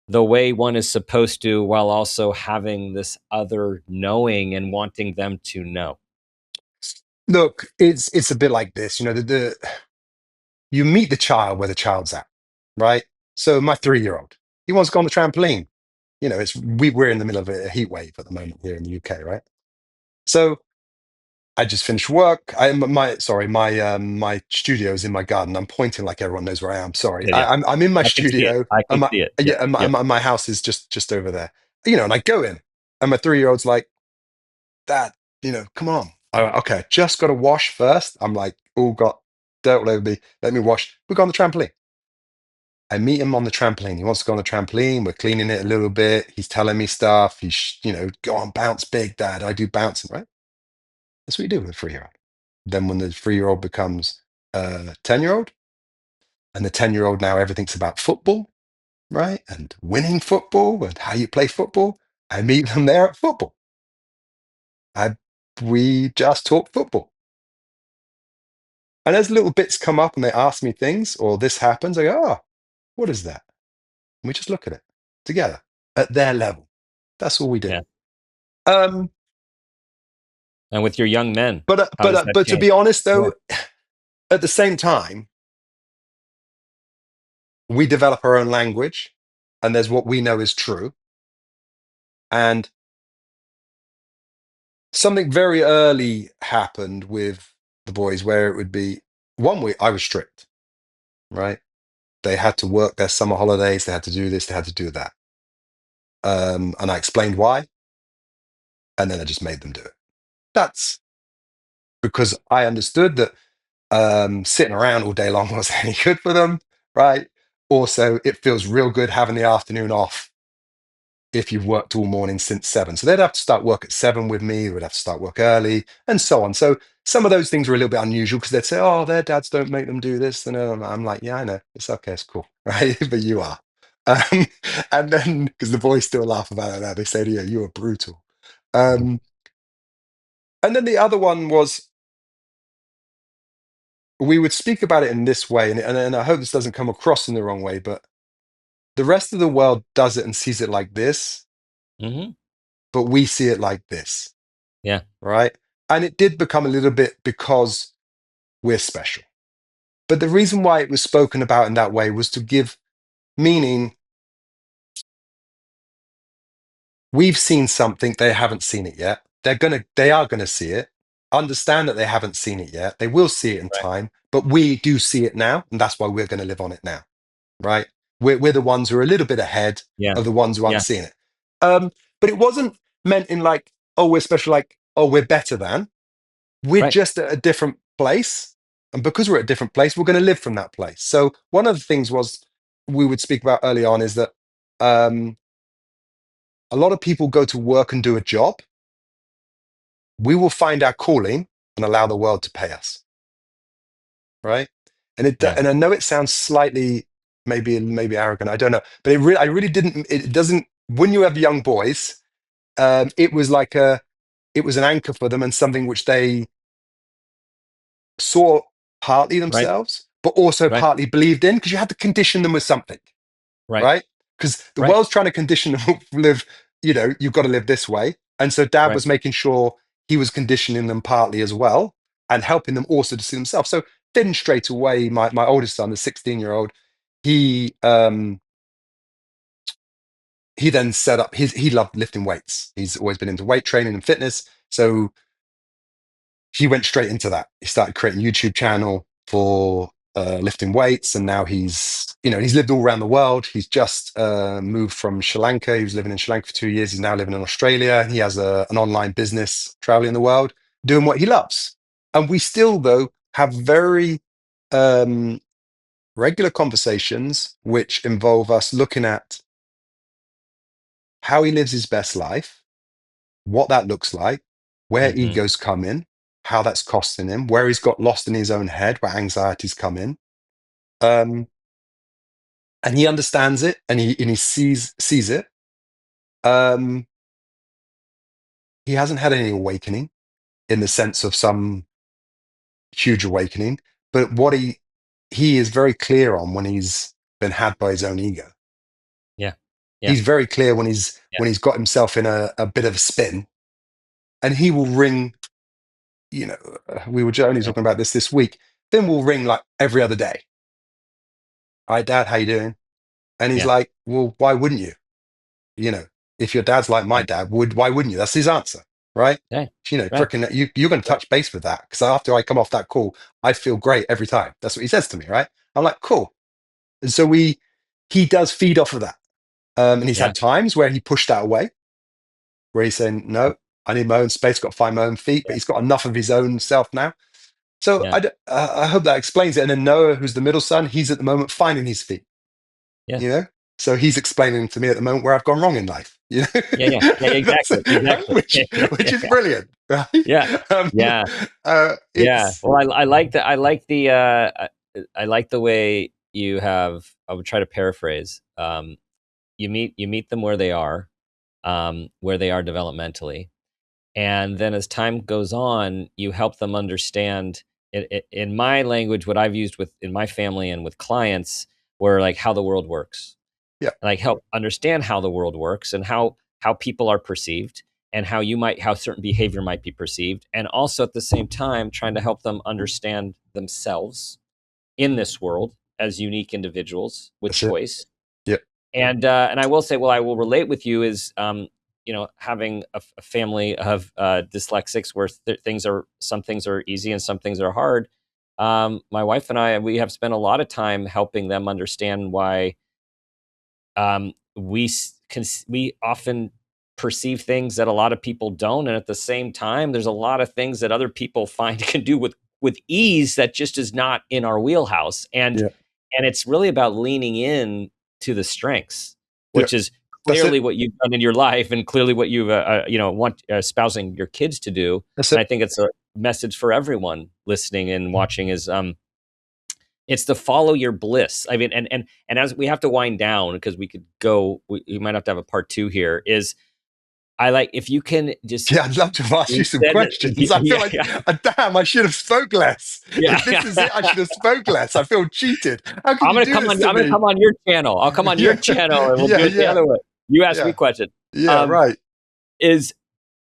the way one is supposed to, while also having this other knowing and wanting them to know? Look, it's a bit like this, you meet the child where the child's at, right? So my 3-year-old, he wants to go on the trampoline. we're in the middle of a heat wave at the moment here in the UK, right? So I just finished work. My studio is in my garden. I'm pointing like everyone knows where I am. Sorry, Yeah. I'm in my I can see it. studio, I and can my see it. Yeah. yeah, and Yep. my house is just over there. And I go in, and my 3-year-old's like, "Dad, come on." Okay, I just got to wash first. I'm like, "Oh, got dirt all over me. Let me wash." We go on the trampoline. I meet him on the trampoline. He wants to go on the trampoline. We're cleaning it a little bit. He's telling me stuff. Go on, bounce big, Dad. I do bouncing, right? That's what you do with a 3-year-old. Then when the 3-year-old becomes a 10-year-old, and the 10-year-old now everything's about football, right? And winning football and how you play football. I meet them there at football. We just talk football. And as little bits come up and they ask me things or this happens, I go, "Oh, what is that?" And we just look at it together at their level. That's all we do. Yeah. Um, And with your young men, but uh, how but does uh, that but to change? be honest, Yeah. though, at the same time, we develop our own language, and there's what we know is true. And something very early happened with the boys where it would be one week I was strict, right? They had to work their summer holidays, they had to do this, they had to do that. And I explained why, and then I just made them do it. That's because I understood that sitting around all day long wasn't any good for them, right? Also, it feels real good having the afternoon off if you've worked all morning since 7. So they'd have to start work at 7 with me, we'd have to start work early, and so on. So some of those things were a little bit unusual because they'd say, "Oh, their dads don't make them do this." And I'm like, "Yeah, I know. It's okay. It's cool." Right. But you are. Um, and then, because the boys still laugh about it now, they say to you, "You are brutal." Um, and then the other one was we would speak about it in this way, and I hope this doesn't come across in the wrong way, but the rest of the world does it and sees it like this, Hmm. but we see it like this. Yeah. Right? And it did become a little bit because we're special. But the reason why it was spoken about in that way was to give meaning. We've seen something, they haven't seen it yet. They are gonna see it. Understand that they haven't seen it yet. They will see it in Right. time, but we do see it now, and that's why we're gonna live on it now. Right? We're the ones who are a little bit ahead Yeah. of the ones who aren't Yeah. seeing it. But it wasn't meant in like, oh, we're special, like, oh, we're better than. We're Right. just at a different place. And because we're at a different place, we're going to live from that place. So one of the things was we would speak about early on is that um, a lot of people go to work and do a job. We will find our calling and allow the world to pay us. Right. Yeah. And I know it sounds slightly maybe arrogant. I don't know, but I really didn't. It doesn't. When you have young boys, it was like it was an anchor for them and something which they saw partly Right. themselves, but also Right. partly believed in because you had to condition them with something, Right. right? Because the Right. world's trying to condition them to live, you've got to live this way. And so dad Right. was making sure he was conditioning them partly as well and helping them also to see themselves. So then straight away, my oldest son, the 16-year-old, he he then set up he loved lifting weights. He's always been into weight training and fitness. So he went straight into that. He started creating a YouTube channel for lifting weights, and now he's lived all around the world. He's just moved from Sri Lanka. He was living in Sri Lanka for 2 years. He's now living in Australia. He has an online business traveling the world, doing what he loves. And we still, though, have very um, regular conversations which involve us looking at how he lives his best life, what that looks like, where Hmm. egos come in, how that's costing him, where he's got lost in his own head, where anxieties come in. Um, and he understands it and he sees it. Um, he hasn't had any awakening in the sense of some huge awakening, but what he is very clear on when he's been had by his own ego. Yeah. Yeah. He's very clear Yeah. when he's got himself in a bit of a spin, and he will ring. We were only Yeah. talking about this week. Then we'll ring like every other day. "Hi, Dad, how you doing?" And he's Yeah. like, "Well, why wouldn't you? You know, if your dad's like my Right. dad, why wouldn't you? That's his answer, right? Right. Right. Freaking, you're going to Right. touch base with that because after I come off that call, I feel great every time. That's what he says to me, right? I'm like, cool. And so he does feed off of that, and he's Yeah. had times where he pushed that away, where he's saying, Yeah. no, I need my own space, got to find my own feet, but Yeah. he's got enough of his own self now. So Yeah. I hope that explains it. And then Noah, who's the middle son, he's at the moment finding his feet, Yeah. you know? So he's explaining to me at the moment where I've gone wrong in life, you know? Yeah. Yeah. Yeah. That's, Exactly. Exactly. which is brilliant, right? Yeah. Um, Yeah. Yeah. it's, Well, I like that. I like the way you have. I would try to paraphrase. You meet them where they are developmentally, and then as time goes on, you help them understand. In my language, what I've used with in my family and with clients, were like how the world works, yeah, like help understand how the world works and how people are perceived and how certain behavior might be perceived, and also at the same time trying to help them understand themselves in this world as unique individuals with that's it. choice. Yeah, And I will say, well, I will relate with you is having a family of dyslexics where some things are easy and some things are hard. My wife and I, we have spent a lot of time helping them understand why we often perceive things that a lot of people don't, and at the same time, there's a lot of things that other people find can do with ease that just is not in our wheelhouse. And yeah, and it's really about leaning in to the strengths, yeah. which is That's it. clearly what you've done in your life, and clearly what you've want espousing your kids to do. That's And it. I think it's a message for everyone listening and watching is it's to follow your bliss. I mean, and as we have to wind down because we might have to have a part two here. Is I like if you can just Yeah, I'd love to ask you some instead, questions. I feel yeah, like, yeah, damn, I should have spoke less. yeah, If this is yeah. it, I should have spoke less. I feel cheated. How could I'm you gonna do come this on. to I'm gonna me? come on your channel. I'll come on your Yeah, channel, and we'll yeah, do it the yeah, other way. You ask me yeah, a question. yeah. Um, Right. is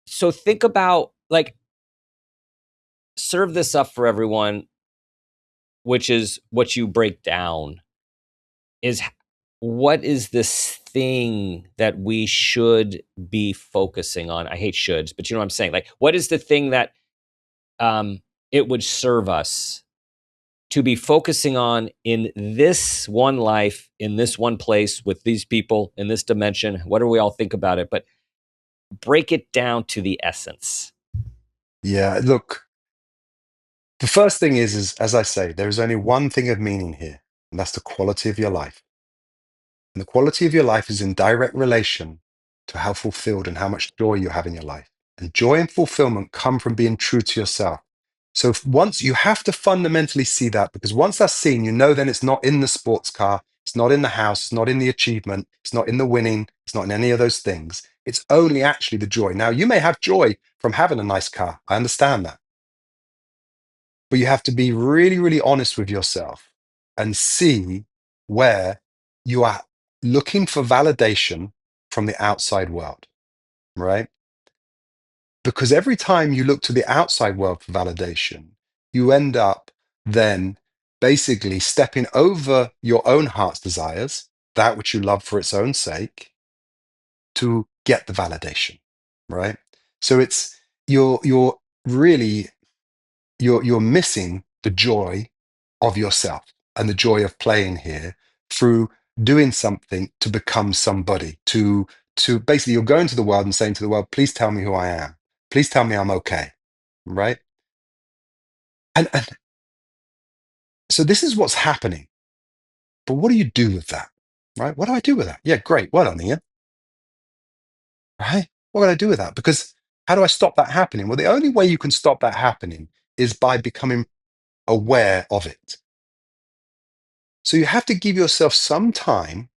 so think about like serve this up for everyone, which is what you break down is what is this thing that we should be focusing on? I hate shoulds, but you know what I'm saying? Like, what is the thing that it would serve us to be focusing on in this one life, in this one place, with these people, in this dimension? What do we all think about it? But break it down to the essence. Yeah. Look, the first thing is as I say, there is only one thing of meaning here, and that's the quality of your life. And the quality of your life is in direct relation to how fulfilled and how much joy you have in your life. And joy and fulfillment come from being true to yourself. So once you have to fundamentally see that, because once that's seen, you know, then it's not in the sports car, it's not in the house, it's not in the achievement, it's not in the winning, it's not in any of those things. It's only actually the joy. Now, you may have joy from having a nice car. I understand that. But you have to be really, really honest with yourself and see where you are looking for validation from the outside world, right? Because every time you look to the outside world for validation, you end up then basically stepping over your own heart's desires, that which you love for its own sake, to get the validation, right? So you're really you're missing the joy of yourself and the joy of playing here through doing something to become somebody to basically you're going to the world and saying to the world, please tell me who I am, please tell me I'm okay, right? And so this is what's happening, but what do you do with that, right? What do I do with that? Yeah, great, well done, Ian. Right, what do I do with that? Because how do I stop that happening? Well, the only way you can stop that happening is by becoming aware of it. So you have to give yourself some time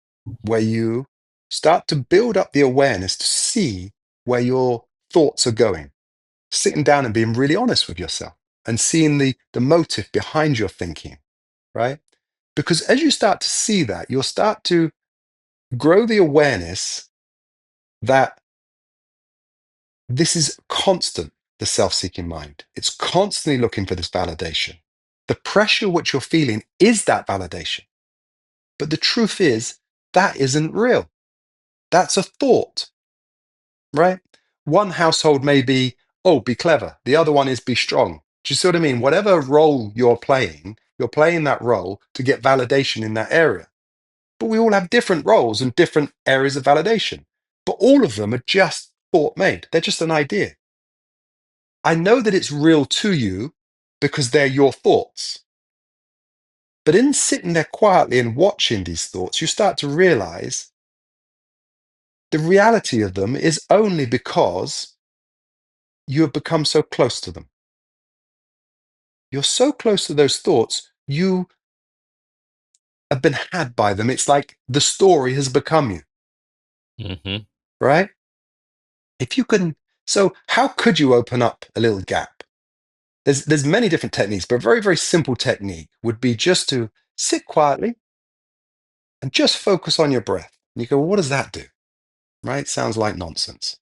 where you start to build up the awareness to see where your thoughts are going, sitting down and being really honest with yourself and seeing the motive behind your thinking, right? Because as you start to see that, you'll start to grow the awareness that this is constant, the self seeking mind. It's constantly looking for this validation. The pressure which you're feeling is that validation. But the truth is, that isn't real. That's a thought. right? One household may be, oh, be clever. The other one is be strong. Do you see what I mean? Whatever role you're playing that role to get validation in that area. But we all have different roles and different areas of validation. But all of them are just thought made. They're just an idea. I know that it's real to you because they're your thoughts. But in sitting there quietly and watching these thoughts, you start to realize the reality of them is only because you have become so close to them. You're so close to those thoughts, you have been had by them. It's like the story has become you, Hmm. right? If you can, so how could you open up a little gap? There's many different techniques, but a very, very simple technique would be just to sit quietly and just focus on your breath. And you go, well, what does that do? Right? Sounds like nonsense.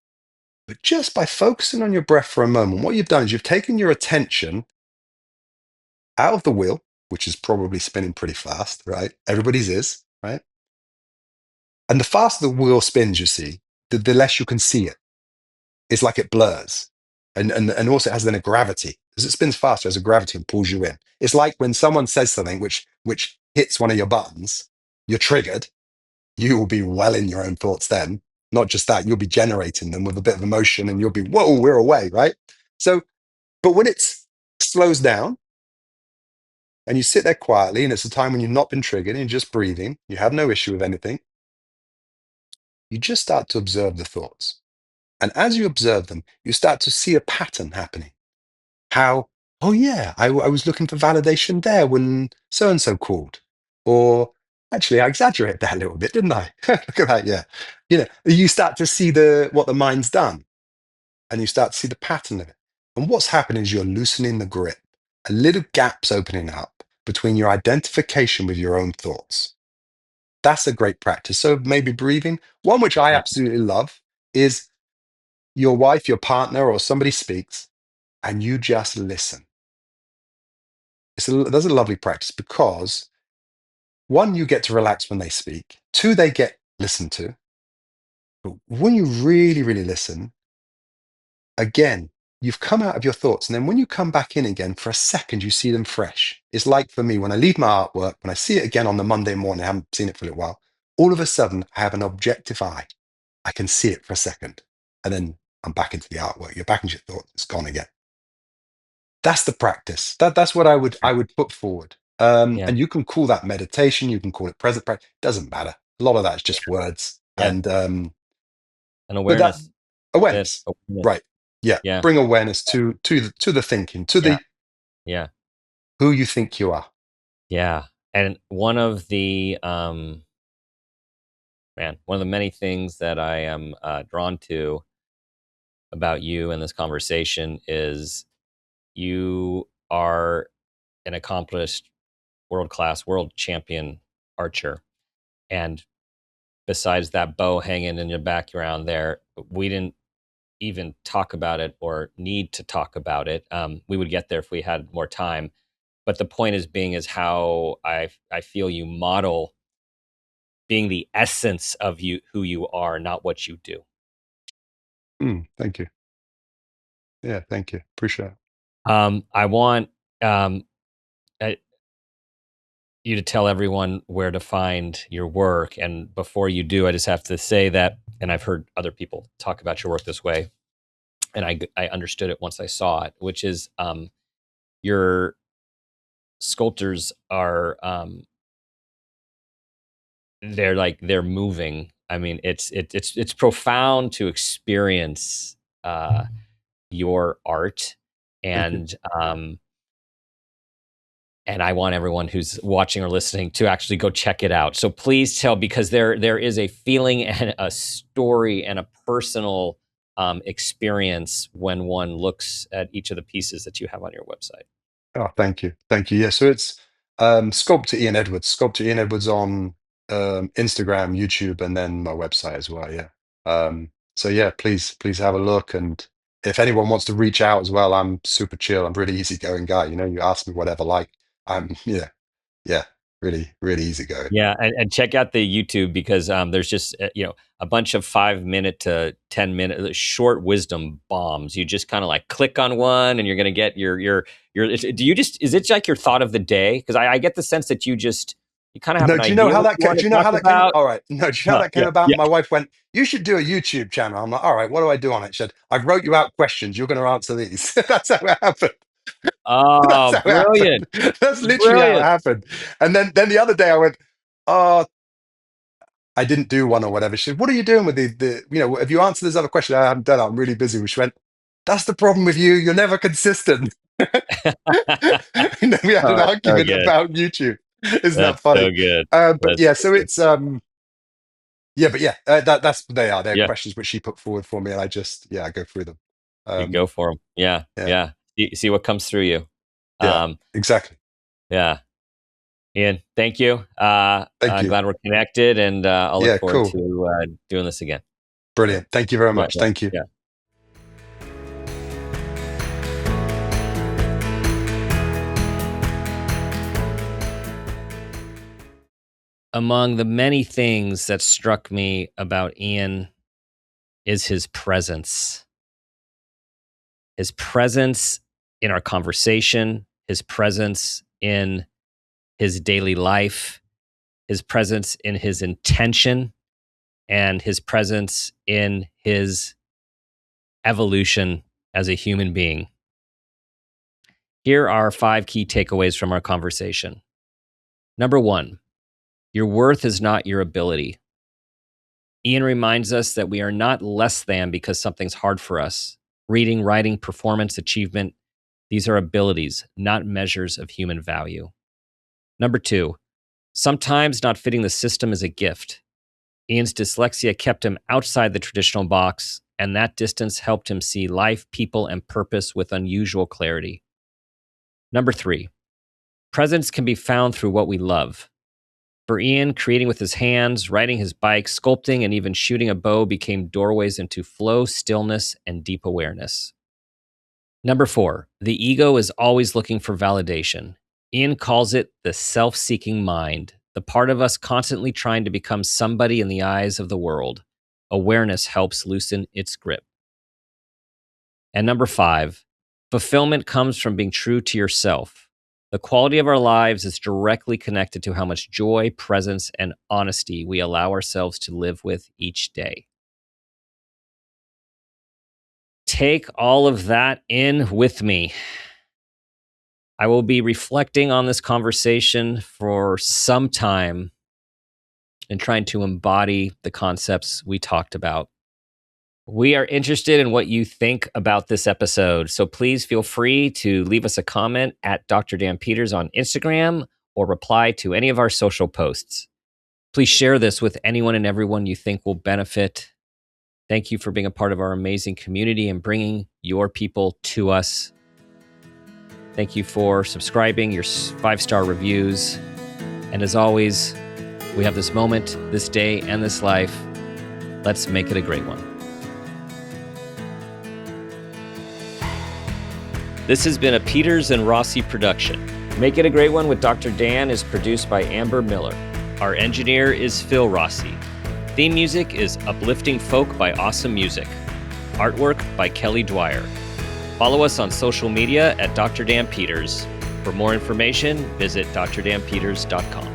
But just by focusing on your breath for a moment, what you've done is you've taken your attention out of the wheel, which is probably spinning pretty fast, right? Everybody's is, right? And the faster the wheel spins, you see, the less you can see it. It's like it blurs. And also it has then a gravity. As it spins faster, it has a gravity and pulls you in. It's like when someone says something which hits one of your buttons, you're triggered, you will be well in your own thoughts then. Not just that, you'll be generating them with a bit of emotion and you'll be, whoa, we're away, right? So, but when it slows down and you sit there quietly and it's a time when you've not been triggered and you're just breathing, you have no issue with anything, you just start to observe the thoughts. And as you observe them, you start to see a pattern happening. How, oh yeah, I was looking for validation there when so and so called. Or actually, I exaggerated that a little bit, didn't I? Look at that, yeah. You start to see what the mind's done, and you start to see the pattern of it. And what's happening is you're loosening the grip. A little gap's opening up between your identification with your own thoughts. That's a great practice. So maybe breathing. One which I Yeah. absolutely love is your wife, your partner, or somebody speaks, and you just listen. That's a lovely practice because one, you get to relax when they speak. Two, they get listened to. But when you really, really listen, again, you've come out of your thoughts. And then when you come back in again, for a second, you see them fresh. It's like for me, when I leave my artwork, when I see it again on the Monday morning, I haven't seen it for a little while, all of a sudden, I have an objective eye. I can see it for a second. And then I'm back into the artwork. You're back into your thoughts. It's gone again. That's the practice. That's what I would put forward. Yeah. And you can call that meditation. You can call it present practice. Doesn't matter. A lot of that is just words. Yeah. And An but that awareness. That's awareness, awareness. right? Yeah, Yeah. bring awareness to the thinking, to Yeah. the Yeah. who you think you are. Yeah. And one of the many things that I am drawn to about you and this conversation is you are an accomplished world class, world champion archer. And besides that bow hanging in your background there, we didn't even talk about it or need to talk about it. We would get there if we had more time. But the point is how I feel you model being the essence of you, who you are, not what you do. Thank you. Yeah, thank you. Appreciate it. I want um, uh, you to tell everyone where to find your work. And before you do, I just have to say that, and I've heard other people talk about your work this way, and I understood it once I saw it, which is your sculptors are they're moving. I mean, it's profound to experience your art, Thank you. and um, and I want everyone who's watching or listening to actually go check it out. So please tell, because there is a feeling and a story and a personal experience when one looks at each of the pieces that you have on your website. Oh, thank you. Thank you. Yeah, so it's Sculptor Ian Edwards. Sculptor Ian Edwards on Instagram, YouTube, and then my website as well. Yeah. So yeah, please have a look. And if anyone wants to reach out as well, I'm super chill. I'm a really easygoing guy. You ask me whatever, like I'm, yeah, yeah. really, really easy going. Yeah, and check out the YouTube because there's just a bunch of 5 minute to 10 minute short wisdom bombs. You just kind of like click on one, and you're gonna get your. Do you just is it like your thought of the day? Because I get the sense that you kind of have No, an do you know idea how what that you want do to you know talk how that came? about. All right, no, do you know how that came Yeah, about? yeah. My wife went, "You should do a YouTube channel." I'm like, "All right, what do I do on it?" She said, "I wrote you out questions. You're going to answer these." That's how it happened. That's Oh, how it happened. brilliant, That's literally how it brilliant. happened. And then the other day I went, "Oh, I didn't do one or whatever." She said, "What are you doing with have you answered this other question?" "I haven't done it. I'm really busy." She went, "That's the problem with you. You're never consistent." We had an Oh, it's so argument good. about YouTube. Isn't that That's funny? so good. But That's yeah, so so good. it's they're Yeah, questions which she put forward for me, and I go through them. you go Um, for them. Yeah, yeah, yeah. See what comes through you. yeah, Um, exactly. yeah. Ian, thank you. Thank you. Glad we're connected, and I'll look Yeah, forward cool, to doing this again. So, brilliant. Thank you very much. likewise. Thank you. Yeah. Among the many things that struck me about Ian is his presence. His presence in our conversation, his presence in his daily life, his presence in his intention, and his presence in his evolution as a human being. Here are 5 key takeaways from our conversation. Number 1, your worth is not your ability. Ian reminds us that we are not less than because something's hard for us. Reading, writing, performance, achievement, these are abilities, not measures of human value. Number 2, sometimes not fitting the system is a gift. Ian's dyslexia kept him outside the traditional box, and that distance helped him see life, people, and purpose with unusual clarity. Number 3, presence can be found through what we love. For Ian, creating with his hands, riding his bike, sculpting, and even shooting a bow became doorways into flow, stillness, and deep awareness. Number 4, the ego is always looking for validation. Ian calls it the self-seeking mind, the part of us constantly trying to become somebody in the eyes of the world. Awareness helps loosen its grip. And number 5, fulfillment comes from being true to yourself. The quality of our lives is directly connected to how much joy, presence, and honesty we allow ourselves to live with each day. Take all of that in with me. I will be reflecting on this conversation for some time and trying to embody the concepts we talked about. We are interested in what you think about this episode, so please feel free to leave us a comment at Dr. Dan Peters on Instagram or reply to any of our social posts. Please share this with anyone and everyone you think will benefit. Thank you for being a part of our amazing community and bringing your people to us. Thank you for subscribing, your 5-star reviews. And as always, we have this moment, this day, and this life. Let's make it a great one. This has been a Peters and Rossi production. Make It a Great One with Dr. Dan is produced by Amber Miller. Our engineer is Phil Rossi. Theme music is Uplifting Folk by Awesome Music. Artwork by Kelly Dwyer. Follow us on social media at Dr. Dan Peters. For more information, visit drdanpeters.com.